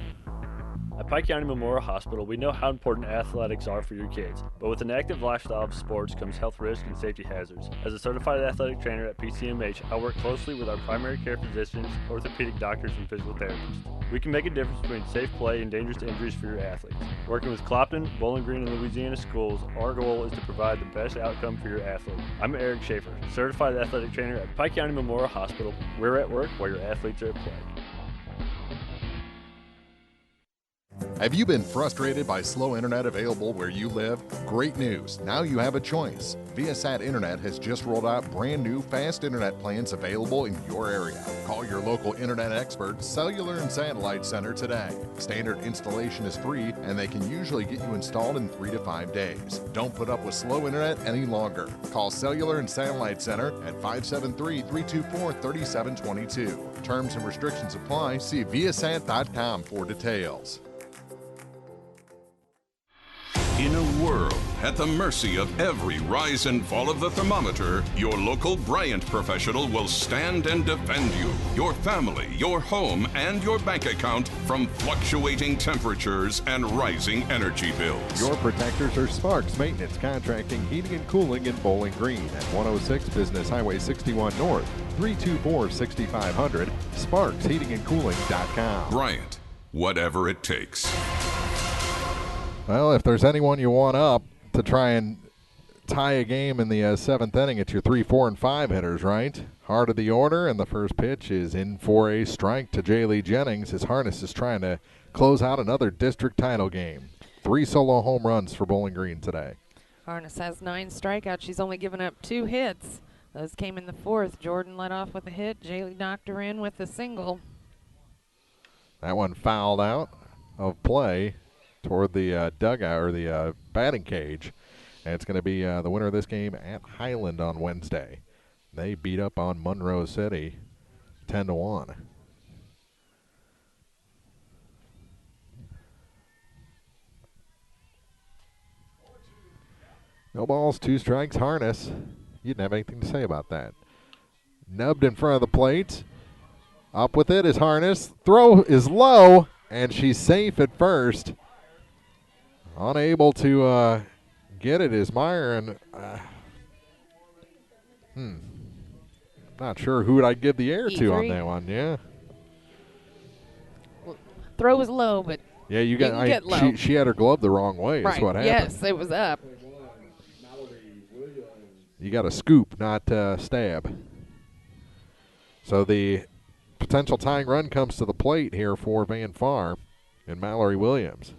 At Pike County Memorial Hospital, we know how important athletics are for your kids, but with an active lifestyle of sports comes health risks and safety hazards. As a certified athletic trainer at PCMH, I work closely with our primary care physicians, orthopedic doctors, and physical therapists. We can make a difference between safe play and dangerous injuries for your athletes. Working with Clopton, Bowling Green, and Louisiana schools, our goal is to provide the best outcome for your athlete. I'm Eric Schaefer, certified athletic trainer at Pike County Memorial Hospital. We're at work while your athletes are at play. Have you been frustrated by slow internet available where you live? Great news. Now you have a choice. Viasat Internet has just rolled out brand new fast internet plans available in your area. Call your local internet expert, Cellular and Satellite Center today. Standard installation is free, and they can usually get you installed in 3 to 5 days. Don't put up with slow internet any longer. Call Cellular and Satellite Center at 573-324-3722. Terms and restrictions apply. See Viasat.com for details. In a world at the mercy of every rise and fall of the thermometer, your local Bryant professional will stand and defend you, your family, your home, and your bank account from fluctuating temperatures and rising energy bills. Your protectors are Sparks Maintenance, Contracting, Heating, and Cooling in Bowling Green at 106 Business Highway 61 North, 324-6500, sparksheatingandcooling.com. Bryant, whatever it takes. Well, if there's anyone you want up to try and tie a game in the 7th inning, it's your 3, 4, and 5 hitters, right? Heart of the order, and the first pitch is in for a strike to Jaylee Jennings. His Harness is trying to close out another district title game. 3 solo home runs for Bowling Green today. Harness has 9 strikeouts. She's only given up 2 hits. Those came in the 4th. Jordan led off with a hit. Jaylee knocked her in with a single. That one fouled out of play toward the dugout or the batting cage. And it's going to be the winner of this game at Highland on Wednesday. They beat up on Monroe City 10-1. No balls, 2 strikes, Harness. You didn't have anything to say about that. Nubbed in front of the plate. Up with it is Harness. Throw is low, and she's safe at first. Unable to get it is Meyer, and not sure who would I give the air to on that one. Yeah. Throw was low, but yeah, you got. low. She had her glove the wrong way. Right. Is what happened. Yes, it was up. You got to scoop, not stab. So the potential tying run comes to the plate here for Van Far and Mallory Williams.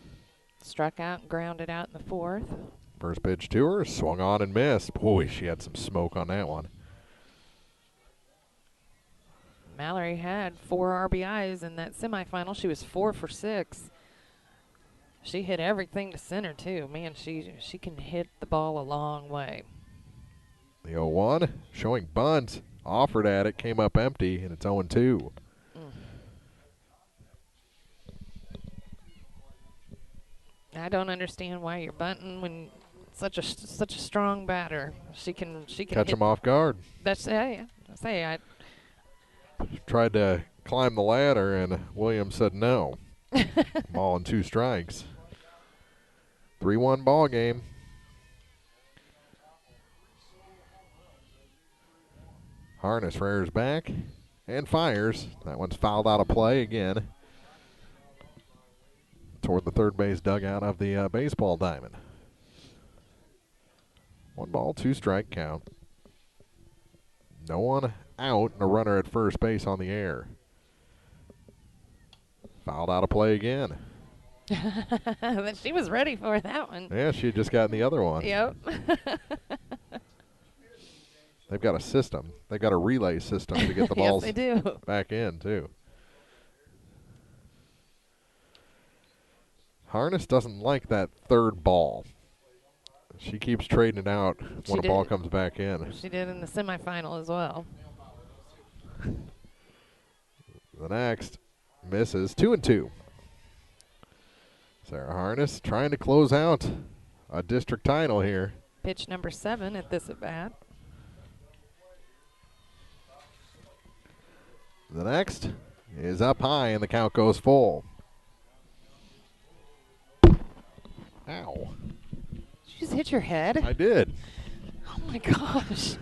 Struck out and grounded out in the 4th. First pitch to her, swung on and missed. Boy, she had some smoke on that one. Mallory had 4 RBIs in that semifinal. She was 4 for 6. She hit everything to center, too. Man, she can hit the ball a long way. The 0-1, showing bunt. Offered at it, came up empty, and it's 0-2. I don't understand why you're bunting when such a strong batter. She can catch him off guard. That's I tried to climb the ladder, and Williams said no. Ball and 2 strikes. 3-1 ball game. Harness rears back and fires. That one's fouled out of play again toward the third base dugout of the baseball diamond. 1 ball, 2 strike count. No one out and a runner at first base on the air. Fouled out of play again. She was ready for that one. Yeah, she had just gotten the other one. Yep. They've got a system. They've got a relay system to get the balls yes, they do. back in, too. Harness doesn't like that 3rd ball. She keeps trading it out when a ball comes back in. She did in the semifinal as well. The next misses. 2-2. Sarah Harness trying to close out a district title here. Pitch number 7 at this at-bat. The next is up high, and the count goes full. Ow. Did you just hit your head? I did. Oh, my gosh.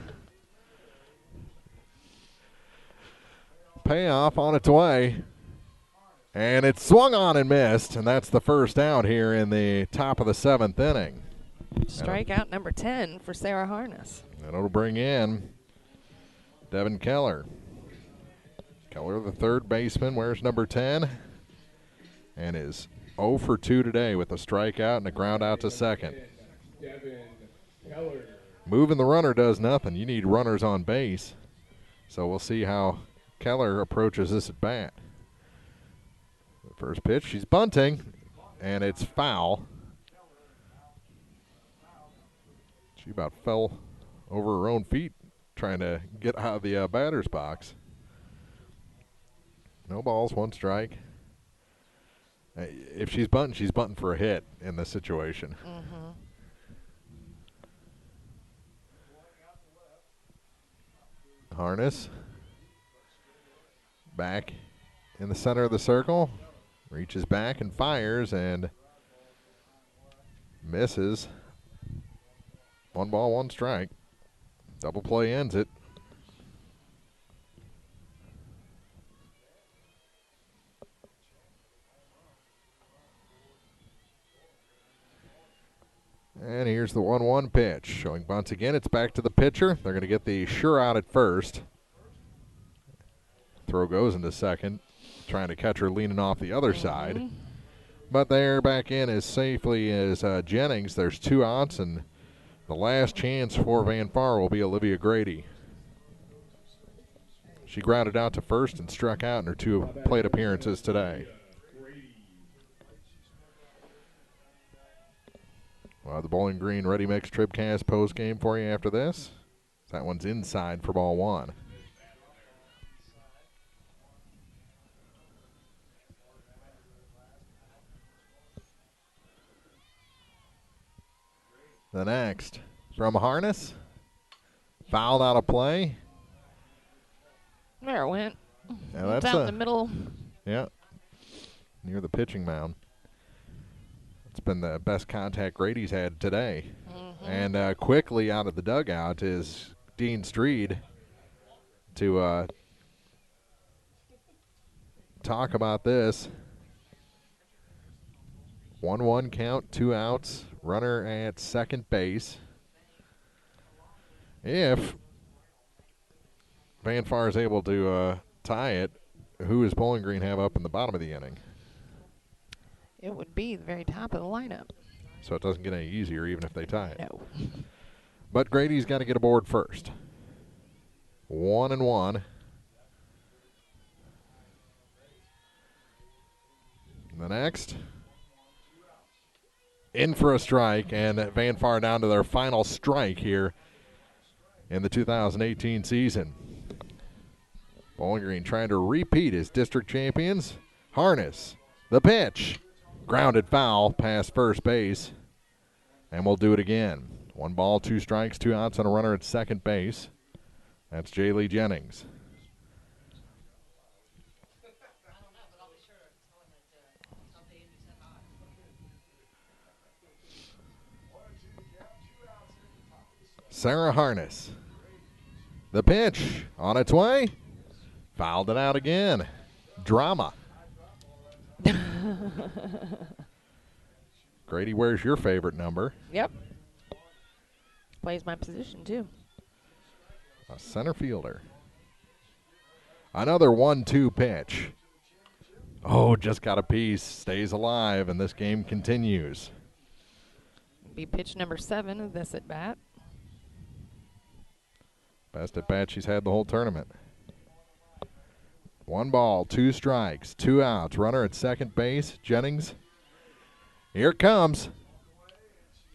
Payoff on its way. And it swung on and missed, and that's the first out here in the top of the 7th inning. Strikeout number 10 for Sarah Harness. And it'll bring in Devin Keller. Keller, the third baseman, wears number 10 and is 0 for 2 today with a strikeout and a ground out to second. Devin Keller. Moving the runner does nothing. You need runners on base. So we'll see how Keller approaches this at bat. The first pitch, she's bunting, and it's foul. She about fell over her own feet trying to get out of the batter's box. No balls, 1 strike. If she's bunting for a hit in this situation. Mm-hmm. Harness. Back in the center of the circle. Reaches back and fires and misses. 1 ball, 1 strike. Double play ends it. the 1-1 pitch. Showing bunts again. It's back to the pitcher. They're going to get the sure out at first. Throw goes into second. Trying to catch her leaning off the other side. But they're back in as safely as Jennings. There's 2 outs, and the last chance for Van Far will be Olivia Grady. She grounded out to first and struck out in her 2 plate appearances today. Well, the Bowling Green Ready Mix TribCast postgame for you after this. That one's inside for ball 1. The next from Harness. Fouled out of play. There it went. Yeah, that's out in the middle. Yeah, near the pitching mound. It's been the best contact Grady's had today. And quickly out of the dugout is Dean Streed to talk about this. 1-1 count, 2 outs, runner at second base. If Van Far is able to tie it, who does Bowling Green have up in the bottom of the inning? It would be the very top of the lineup. So it doesn't get any easier even if they tie it. No. But Grady's got to get aboard first. 1-1. The next. In for a strike, and Van Far down to their final strike here in the 2018 season. Bowling Green trying to repeat as district champions. Harness, the pitch. Grounded foul past first base. And we'll do it again. 1 ball, 2 strikes, 2 outs, and a runner at second base. That's Jaylee Jennings. Sarah Harness. The pitch on its way. Fouled it out again. Drama. Grady, where's your favorite number? Yep. Plays my position, too. A center fielder. Another 1-2 pitch. Oh, just got a piece. Stays alive, and this game continues. Be pitch number 7 of this at bat. Best at bat she's had the whole tournament. 1 ball, 2 strikes, 2 outs. Runner at second base. Jennings. Here it comes.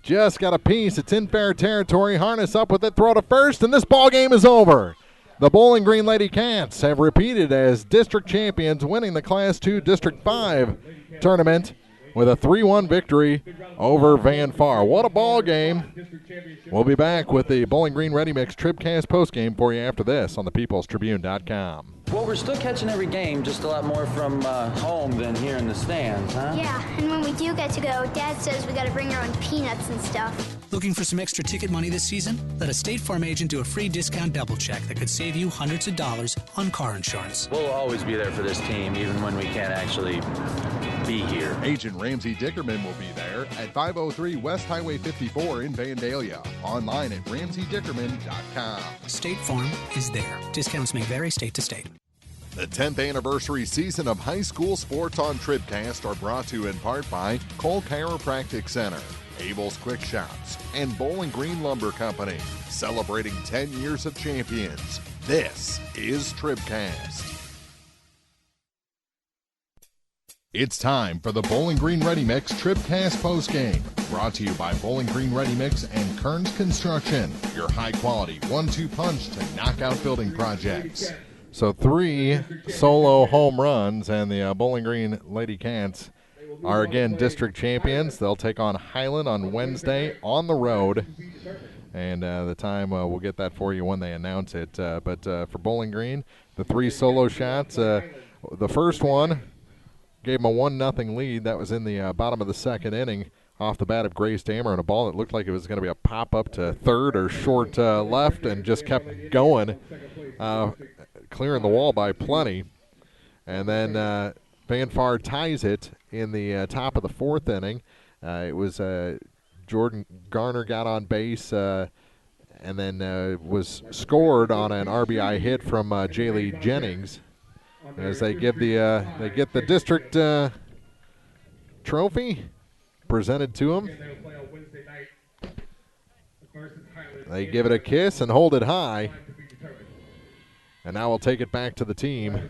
Just got a piece. It's in fair territory. Harness up with it. Throw to first, and this ball game is over. The Bowling Green LadyCats have repeated as district champions, winning the Class 2 District 5 tournament with a 3-1 victory over Van Far. What a ball game. We'll be back with the Bowling Green Ready Mix TribCast postgame for you after this on thepeoplestribune.com. Well, we're still catching every game, just a lot more from home than here in the stands, huh? Yeah, and when we do get to go, Dad says we gotta bring our own peanuts and stuff. Looking for some extra ticket money this season? Let a State Farm agent do a free discount double check that could save you hundreds of dollars on car insurance. We'll always be there for this team, even when we can't actually be here. Agent Ramsey Dickerman will be there at 503 West Highway 54 in Vandalia. Online at RamseyDickerman.com. State Farm is there. Discounts may vary state to state. The 10th anniversary season of high school sports on TribCast are brought to you in part by Cole Chiropractic Center, Abel's Quick Shops, and Bowling Green Lumber Company, celebrating 10 years of champions. This is TribCast. It's time for the Bowling Green Ready Mix TribCast postgame, brought to you by Bowling Green Ready Mix and Kearns Construction, your high-quality 1-2 punch to knock out building projects. So 3 solo home runs, and the Bowling Green LadyCats are again district champions. They'll take on Highland on Wednesday on the road, and the time we'll get that for you when they announce it. But for Bowling Green, the 3 solo shots, the first one gave them a 1-0 lead. That was in the bottom of the second inning off the bat of Grace Damer, and a ball that looked like it was going to be a pop-up to third or short left, and just kept going. Clearing the wall by plenty. And then Van Far ties it in the top of the 4th inning. It was Jordan Garner got on base and then was scored on an RBI hit from Jaylee Jennings as they get the district trophy presented to them. They give it a kiss and hold it high. And now we'll take it back to the team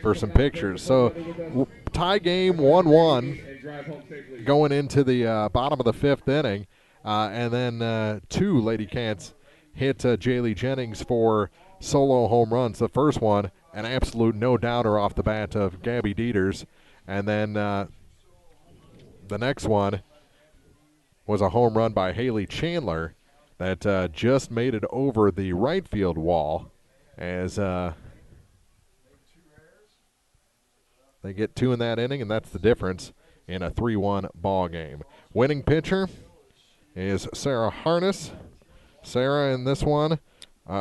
for some pictures. So tie game 1-1 going into the bottom of the 5th inning. And then 2 LadyCats hit Jaylee Jennings for solo home runs. The first one, an absolute no-doubter off the bat of Gabby Dieters. And then the next one was a home run by Haley Chandler that just made it over the right field wall. As they get 2 in that inning, and that's the difference in a 3-1 ball game. Winning pitcher is Sarah Harness. Sarah in this one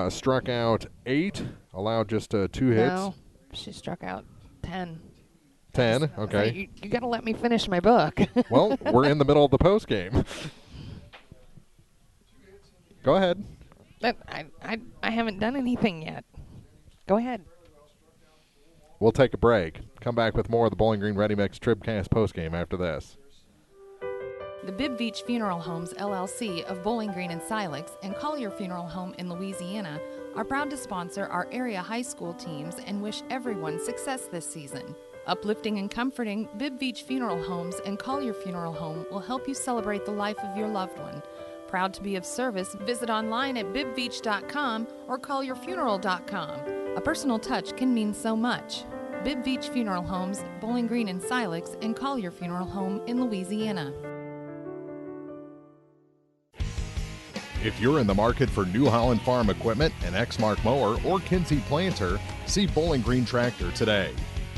struck out 8, allowed just 2 hits. No, she struck out 10. 10, okay. You got to let me finish my book. Well, we're in the middle of the post game. Go ahead. But I haven't done anything yet. Go ahead. We'll take a break. Come back with more of the Bowling Green Ready Mix TribCast postgame after this. The Bibb Beach Funeral Homes, LLC of Bowling Green and Silex and Collier Funeral Home in Louisiana are proud to sponsor our area high school teams and wish everyone success this season. Uplifting and comforting, Bibb Beach Funeral Homes and Collier Funeral Home will help you celebrate the life of your loved one. Proud to be of service, visit online at bibbbeach.com or collierfuneral.com. A personal touch can mean so much. Bibb Beach Funeral Homes, Bowling Green and Silex, and Collier Funeral Home in Louisiana. If you're in the market for New Holland Farm equipment, an Exmark mower, or Kinsey planter, see Bowling Green Tractor today.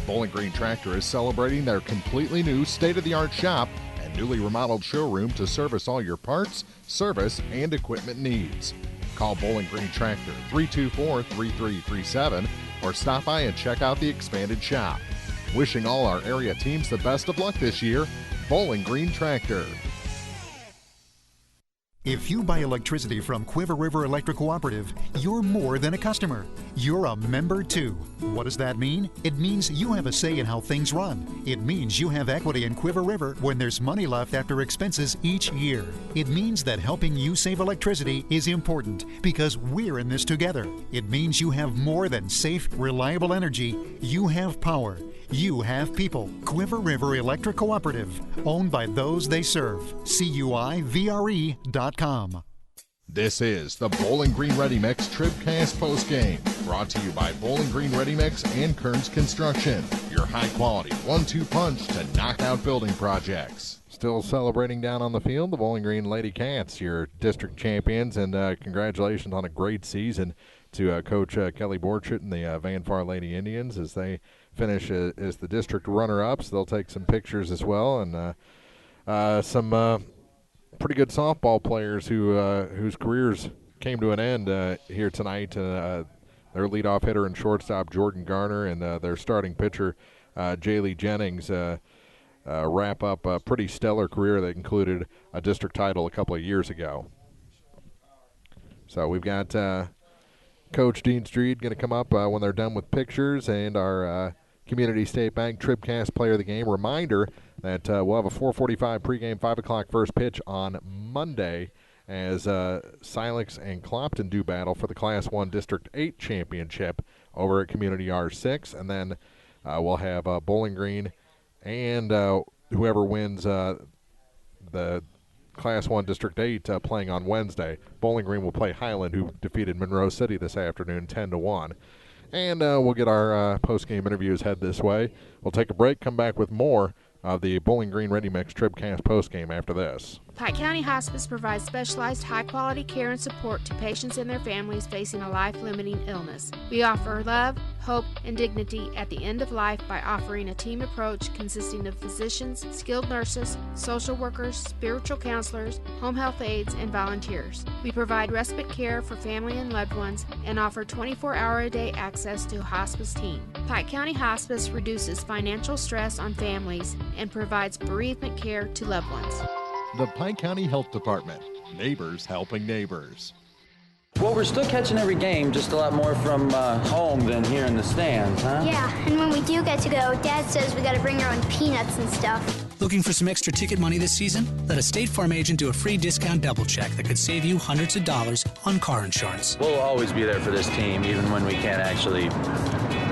Bowling Green Tractor is celebrating their completely new state-of-the-art shop and newly remodeled showroom to service all your parts, service, and equipment needs. Call Bowling Green Tractor 324-3337 or stop by and check out the expanded shop. Wishing all our area teams the best of luck this year, Bowling Green Tractor. If you buy electricity from Quiver River Electric Cooperative, you're more than a customer. You're a member too. What does that mean? It means you have a say in how things run. It means you have equity in Quiver River when there's money left after expenses each year. It means that helping you save electricity is important because we're in this together. It means you have more than safe, reliable energy. You have power. You have people. Quiver River Electric Cooperative, owned by those they serve. CUIVRE.com. This is the Bowling Green Ready Mix TribCast postgame, brought to you by Bowling Green Ready Mix and Kearns Construction, your high-quality 1-2 punch to knock out building projects. Still celebrating down on the field, the Bowling Green LadyCats, your district champions, and congratulations on a great season to Coach Kelly Borchett and the Van Far Lady Indians as they finish as the district runner-ups. They'll take some pictures as well, and some pretty good softball players whose careers came to an end here tonight. Their leadoff hitter and shortstop, Jordan Garner, and their starting pitcher, Jaylee Jennings, wrap up a pretty stellar career that included a district title a couple of years ago. So we've got Coach Dean Street going to come up when they're done with pictures, and our Community State Bank TribCast Player of the Game. Reminder that we'll have a 4:45 pregame, 5 o'clock first pitch on Monday as Silex and Clopton do battle for the Class 1 District 8 championship over at Community R6. And then we'll have Bowling Green and whoever wins the Class 1 District 8 playing on Wednesday. Bowling Green will play Highland, who defeated Monroe City this afternoon 10-1. And we'll get our post-game interviews head this way. We'll take a break, come back with more of the Bowling Green Ready Mix TribCast postgame after this. Pike County Hospice provides specialized high-quality care and support to patients and their families facing a life-limiting illness. We offer love, hope, and dignity at the end of life by offering a team approach consisting of physicians, skilled nurses, social workers, spiritual counselors, home health aides, and volunteers. We provide respite care for family and loved ones and offer 24-hour-a-day access to a hospice team. Pike County Hospice reduces financial stress on families and provides bereavement care to loved ones. The Pike County Health Department. Neighbors helping neighbors. Well, we're still catching every game, just a lot more from home than here in the stands, huh? Yeah, and when we do get to go, Dad says we gotta bring our own peanuts and stuff. Looking for some extra ticket money this season? Let a State Farm agent do a free discount double check that could save you hundreds of dollars on car insurance. We'll always be there for this team, even when we can't actually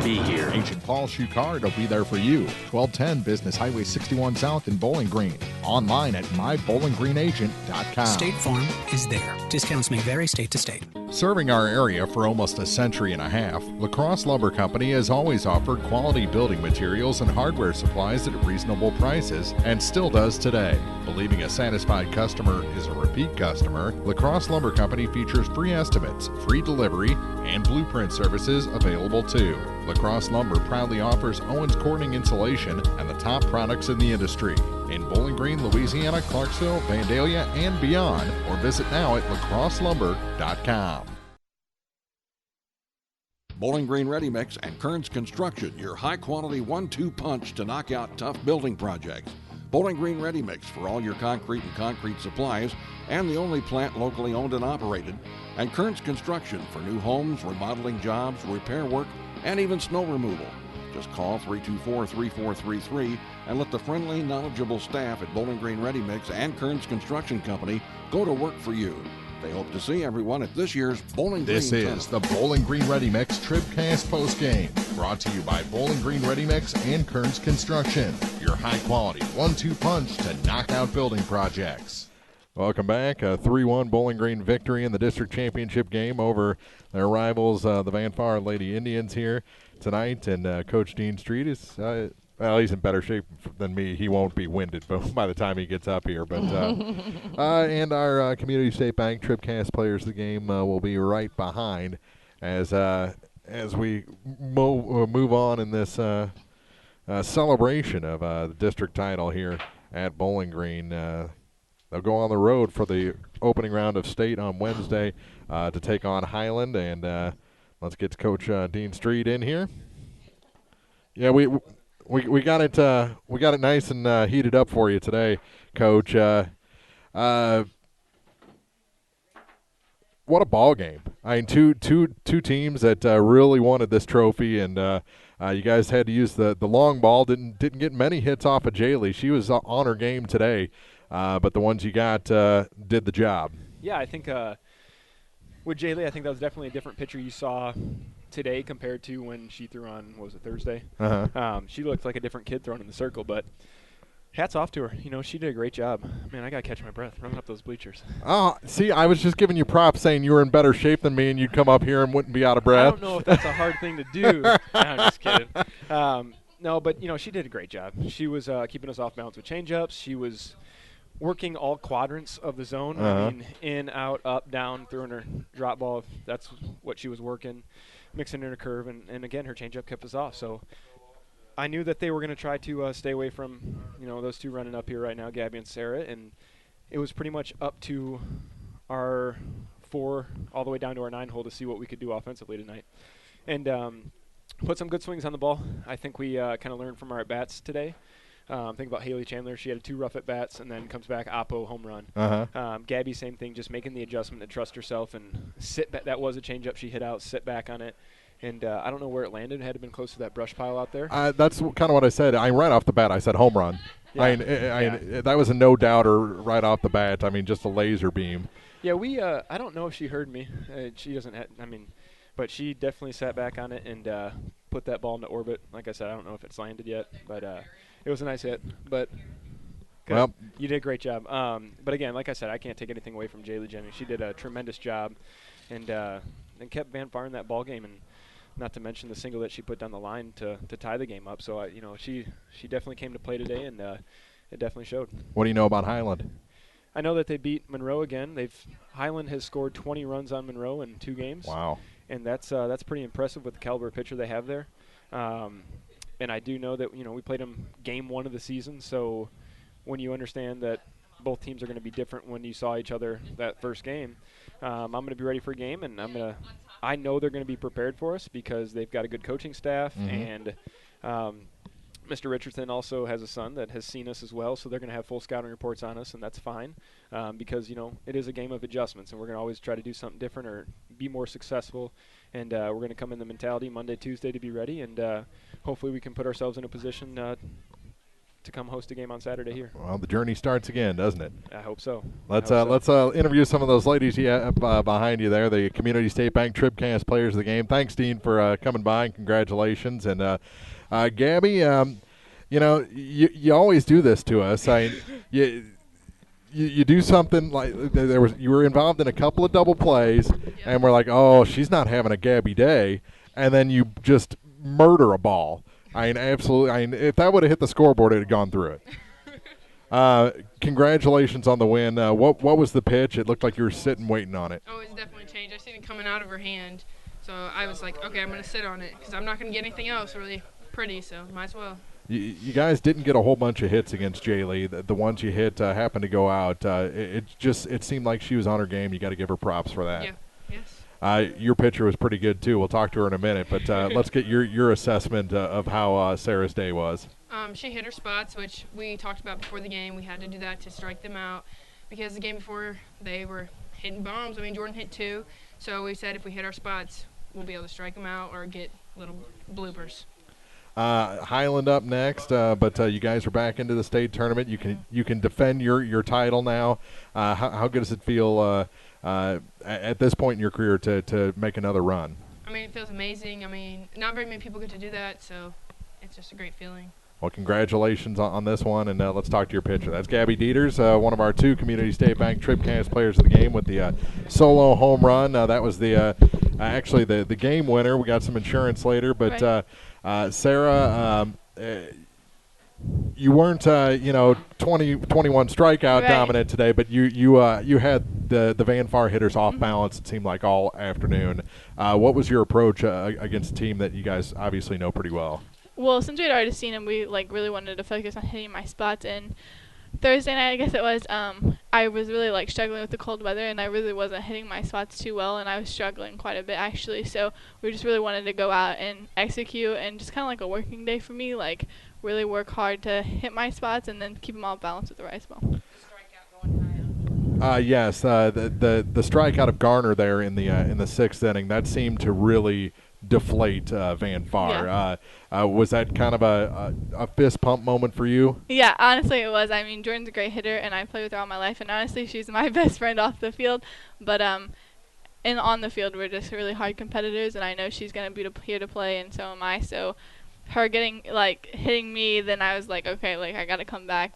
be here. Agent Paul Shucard will be there for you. 1210 Business Highway 61 South in Bowling Green. Online at mybowlinggreenagent.com. State Farm is there. Discounts may vary state to state. Serving our area for almost a century and a half, La Crosse Lumber Company has always offered quality building materials and hardware supplies at reasonable prices and still does today. Believing a satisfied customer is a repeat customer, La Crosse Lumber Company features free estimates, free delivery, and blueprint services available too. La Crosse Lumber proudly offers Owens Corning insulation and the top products in the industry. In Bowling Green, Louisiana, Clarksville, Vandalia, and beyond, or visit now at lacrosselumber.com. Bowling Green Ready Mix and Kearns Construction, your high-quality 1-2 punch to knock out tough building projects. Bowling Green Ready Mix for all your concrete and concrete supplies, and the only plant locally owned and operated. And Kearns Construction for new homes, remodeling jobs, repair work, and even snow removal. Just call 324-3433 and let the friendly, knowledgeable staff at Bowling Green Ready Mix and Kearns Construction Company go to work for you. They hope to see everyone at this year's Bowling Green This is the Bowling Green Ready Mix TribCast Postgame, brought to you by Bowling Green Ready Mix and Kearns Construction, your high-quality 1-2 punch to knock out building projects. Welcome back. A 3-1 Bowling Green victory in the district championship game over their rivals, the Van Far Lady Indians here tonight. And Coach Dean Street is, well, he's in better shape than me. He won't be winded by the time he gets up here. But and our Community State Bank TribCast players of the game will be right behind as we move on in this celebration of the district title here at Bowling Green. They'll go on the road for the opening round of state on Wednesday to take on Highland. And let's get Coach Dean Street in here. Yeah, we got it nice and heated up for you today, Coach. What a ball game! I mean, two teams that really wanted this trophy, and you guys had to use the long ball. Didn't get many hits off of Jaylee. She was on her game today. But the ones you got did the job. Yeah, I think with Jaylee, I think that was definitely a different pitcher you saw today compared to when she threw on, what was it, Thursday? She looked like a different kid throwing in the circle, but hats off to her. You know, she did a great job. Man, I got to catch my breath running up those bleachers. Oh, see, I was just giving you props saying you were in better shape than me and you'd come up here and wouldn't be out of breath. I don't know if that's a hard thing to do. No, I'm just kidding. No, but, you know, she did a great job. She was keeping us off balance with changeups. She was working all quadrants of the zone. I mean, in, out, up, down, throwing her drop ball. That's what she was working, mixing in her curve. And again, her changeup kept us off. So I knew that they were going to try to stay away from, you know, those two running up here right now, Gabby and Sarah. And it was pretty much up to our 4 all the way down to our 9 hole to see what we could do offensively tonight. And put some good swings on the ball. I think we kind of learned from our at-bats today. Think about Haley Chandler. She had 2 rough at-bats and then comes back, oppo, home run. Gabby, same thing, just making the adjustment to trust herself and sit back. That was a changeup she hit out, sit back on it. And I don't know where it landed. It had to been close to that brush pile out there. That's kind of what I said. Right off the bat, I said home run. Yeah. That was a no-doubter right off the bat. I mean, just a laser beam. Yeah, I don't know if she heard me. She doesn't but she definitely sat back on it and put that ball into orbit. Like I said, I don't know if it's landed yet, but it was a nice hit. But well, you did a great job. But again, like I said, I can't take anything away from Jaylee Jennings. She did a tremendous job and kept Van Far in that ball game, and not to mention the single that she put down the line to tie the game up. So she definitely came to play today, and it definitely showed. What do you know about Highland? I know that they beat Monroe again. Highland has scored 20 runs on Monroe in 2 games. Wow. And that's pretty impressive with the caliber of pitcher they have there. And I do know that, we played them game 1 of the season, so when you understand that both teams are going to be different when you saw each other that first game, I'm going to be ready for a game, and I know they're going to be prepared for us because they've got a good coaching staff, and Mr. Richardson also has a son that has seen us as well, so they're going to have full scouting reports on us, and that's fine because, it is a game of adjustments, and we're going to always try to do something different or be more successful. And we're going to come in the mentality Monday, Tuesday to be ready, and hopefully we can put ourselves in a position to come host a game on Saturday here. Well, the journey starts again, doesn't it? I hope so. Let's interview some of those ladies behind you there, the Community State Bank TribCast players of the game. Thanks, Dean, for coming by, and congratulations. And Gabby, you always do this to us. You do something like you were involved in a couple of double plays, and we're like, oh, she's not having a Gabby day, and then you just murder a ball. Absolutely. If that would have hit the scoreboard, it had gone through it. Congratulations on the win. What was the pitch? It looked like you were sitting waiting on it. Oh, it's definitely changed. I seen it coming out of her hand, so I was like, okay, I'm going to sit on it because I'm not going to get anything else really pretty, so might as well. You guys didn't get a whole bunch of hits against Jaylee. The ones you hit happened to go out. It seemed like she was on her game. You got to give her props for that. Yeah. Yes. Your pitcher was pretty good too. We'll talk to her in a minute, but let's get your assessment of how Sarah's day was. She hit her spots, which we talked about before the game. We had to do that to strike them out because the game before they were hitting bombs. Jordan hit 2, so we said if we hit our spots, we'll be able to strike them out or get little bloopers. Highland up next, but you guys are back into the state tournament. You can defend your title now. How good does it feel at this point in your career to make another run? It feels amazing. Not very many people get to do that, so it's just a great feeling. Well, congratulations on this one, and let's talk to your pitcher. That's Gabby Dieters, one of our 2 Community State Bank TribCast players of the game with the solo home run. That was actually the game winner. We got some insurance later, but right. Sarah, you weren't 21 strikeout right. dominant today, but you had the Van Far hitters off balance, it seemed like, all afternoon. What was your approach against a team that you guys obviously know pretty well? Well, since we had already seen him, we really wanted to focus on hitting my spots. And Thursday night, I guess it was, I was really struggling with the cold weather, and I really wasn't hitting my spots too well, and I was struggling quite a bit actually. So we just really wanted to go out and execute, and just kind of like a working day for me, really work hard to hit my spots and then keep them all balanced with the rice ball. Yes, the strikeout of Garner there in the 6th inning, that seemed to really deflate Van Far. Yeah. Was that kind of a fist pump moment for you? Yeah, honestly it was. Jordan's a great hitter, and I played with her all my life, and honestly she's my best friend off the field. But and on the field we're just really hard competitors, and I know she's going to be here to play, and so am I. So her hitting me, then I was like, okay, I got to come back,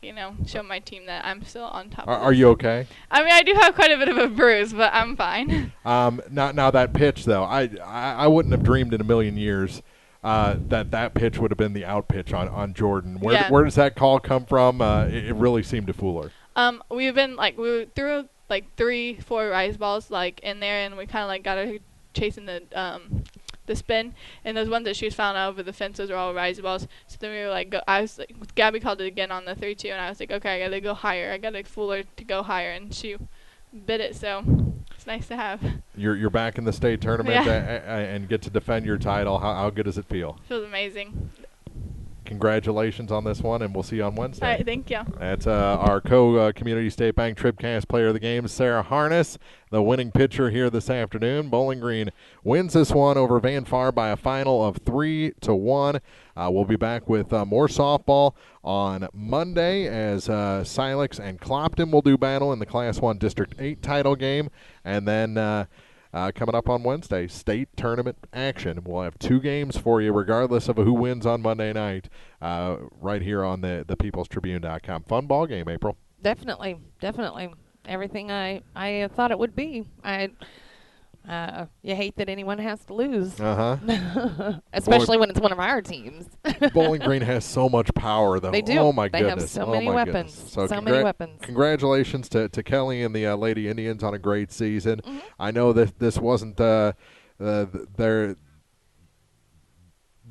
show my team that I'm still on top of it. Are you okay? I do have quite a bit of a bruise, but I'm fine. Now that pitch, though, I wouldn't have dreamed in a million years that pitch would have been the out pitch on Jordan. Where does that call come from? It really seemed to fool her. We've been, we threw 3-4 rise balls, in there, and we kind of, got her chasing the spin, and those ones that she was found out over the fence, those are all rise balls. So then we were Gabby called it again on the 3-2, and I was like, okay, I gotta go higher. I gotta fool her to go higher, and she bit it, so it's nice to have. You're back in the state tournament yeah. And get to defend your title. How good does it feel? Feels amazing. Congratulations on this one, and we'll see you on Wednesday. All right, thank you. That's our Community State Bank TribCast player of the game, Sarah Harness, the winning pitcher here this afternoon. Bowling Green wins this one over Van Far by a final of 3-1. We'll be back with more softball on Monday as Silex and Clopton will do battle in the Class 1 District 8 title game, and then coming up on Wednesday, state tournament action. We'll have 2 games for you, regardless of who wins on Monday night, right here on the peoplestribune.com. Fun ball game, April. Definitely. Everything I thought it would be. You hate that anyone has to lose. Especially when it's one of our teams. Bowling Green has so much power, though. They do. Oh, my they goodness. They have so many weapons. So many weapons. Congratulations to Kelly and the Lady Indians on a great season. Mm-hmm. I know that this wasn't their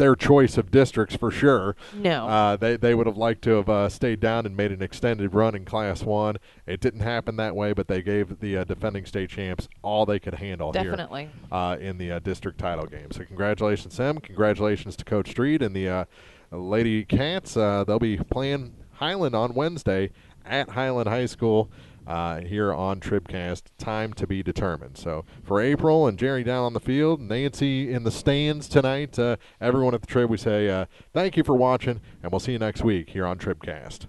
their choice of districts for sure. No. They would have liked to have stayed down and made an extended run in Class 1. It didn't happen that way, but they gave the defending state champs all they could handle Definitely. here in the district title game. So congratulations to them. Congratulations to Coach Street and the Lady Cats. They'll be playing Highland on Wednesday at Highland High School. Here on TribCast, time to be determined. So for April and Jerry down on the field, Nancy in the stands tonight, everyone at the Trib, we say thank you for watching, and we'll see you next week here on TribCast.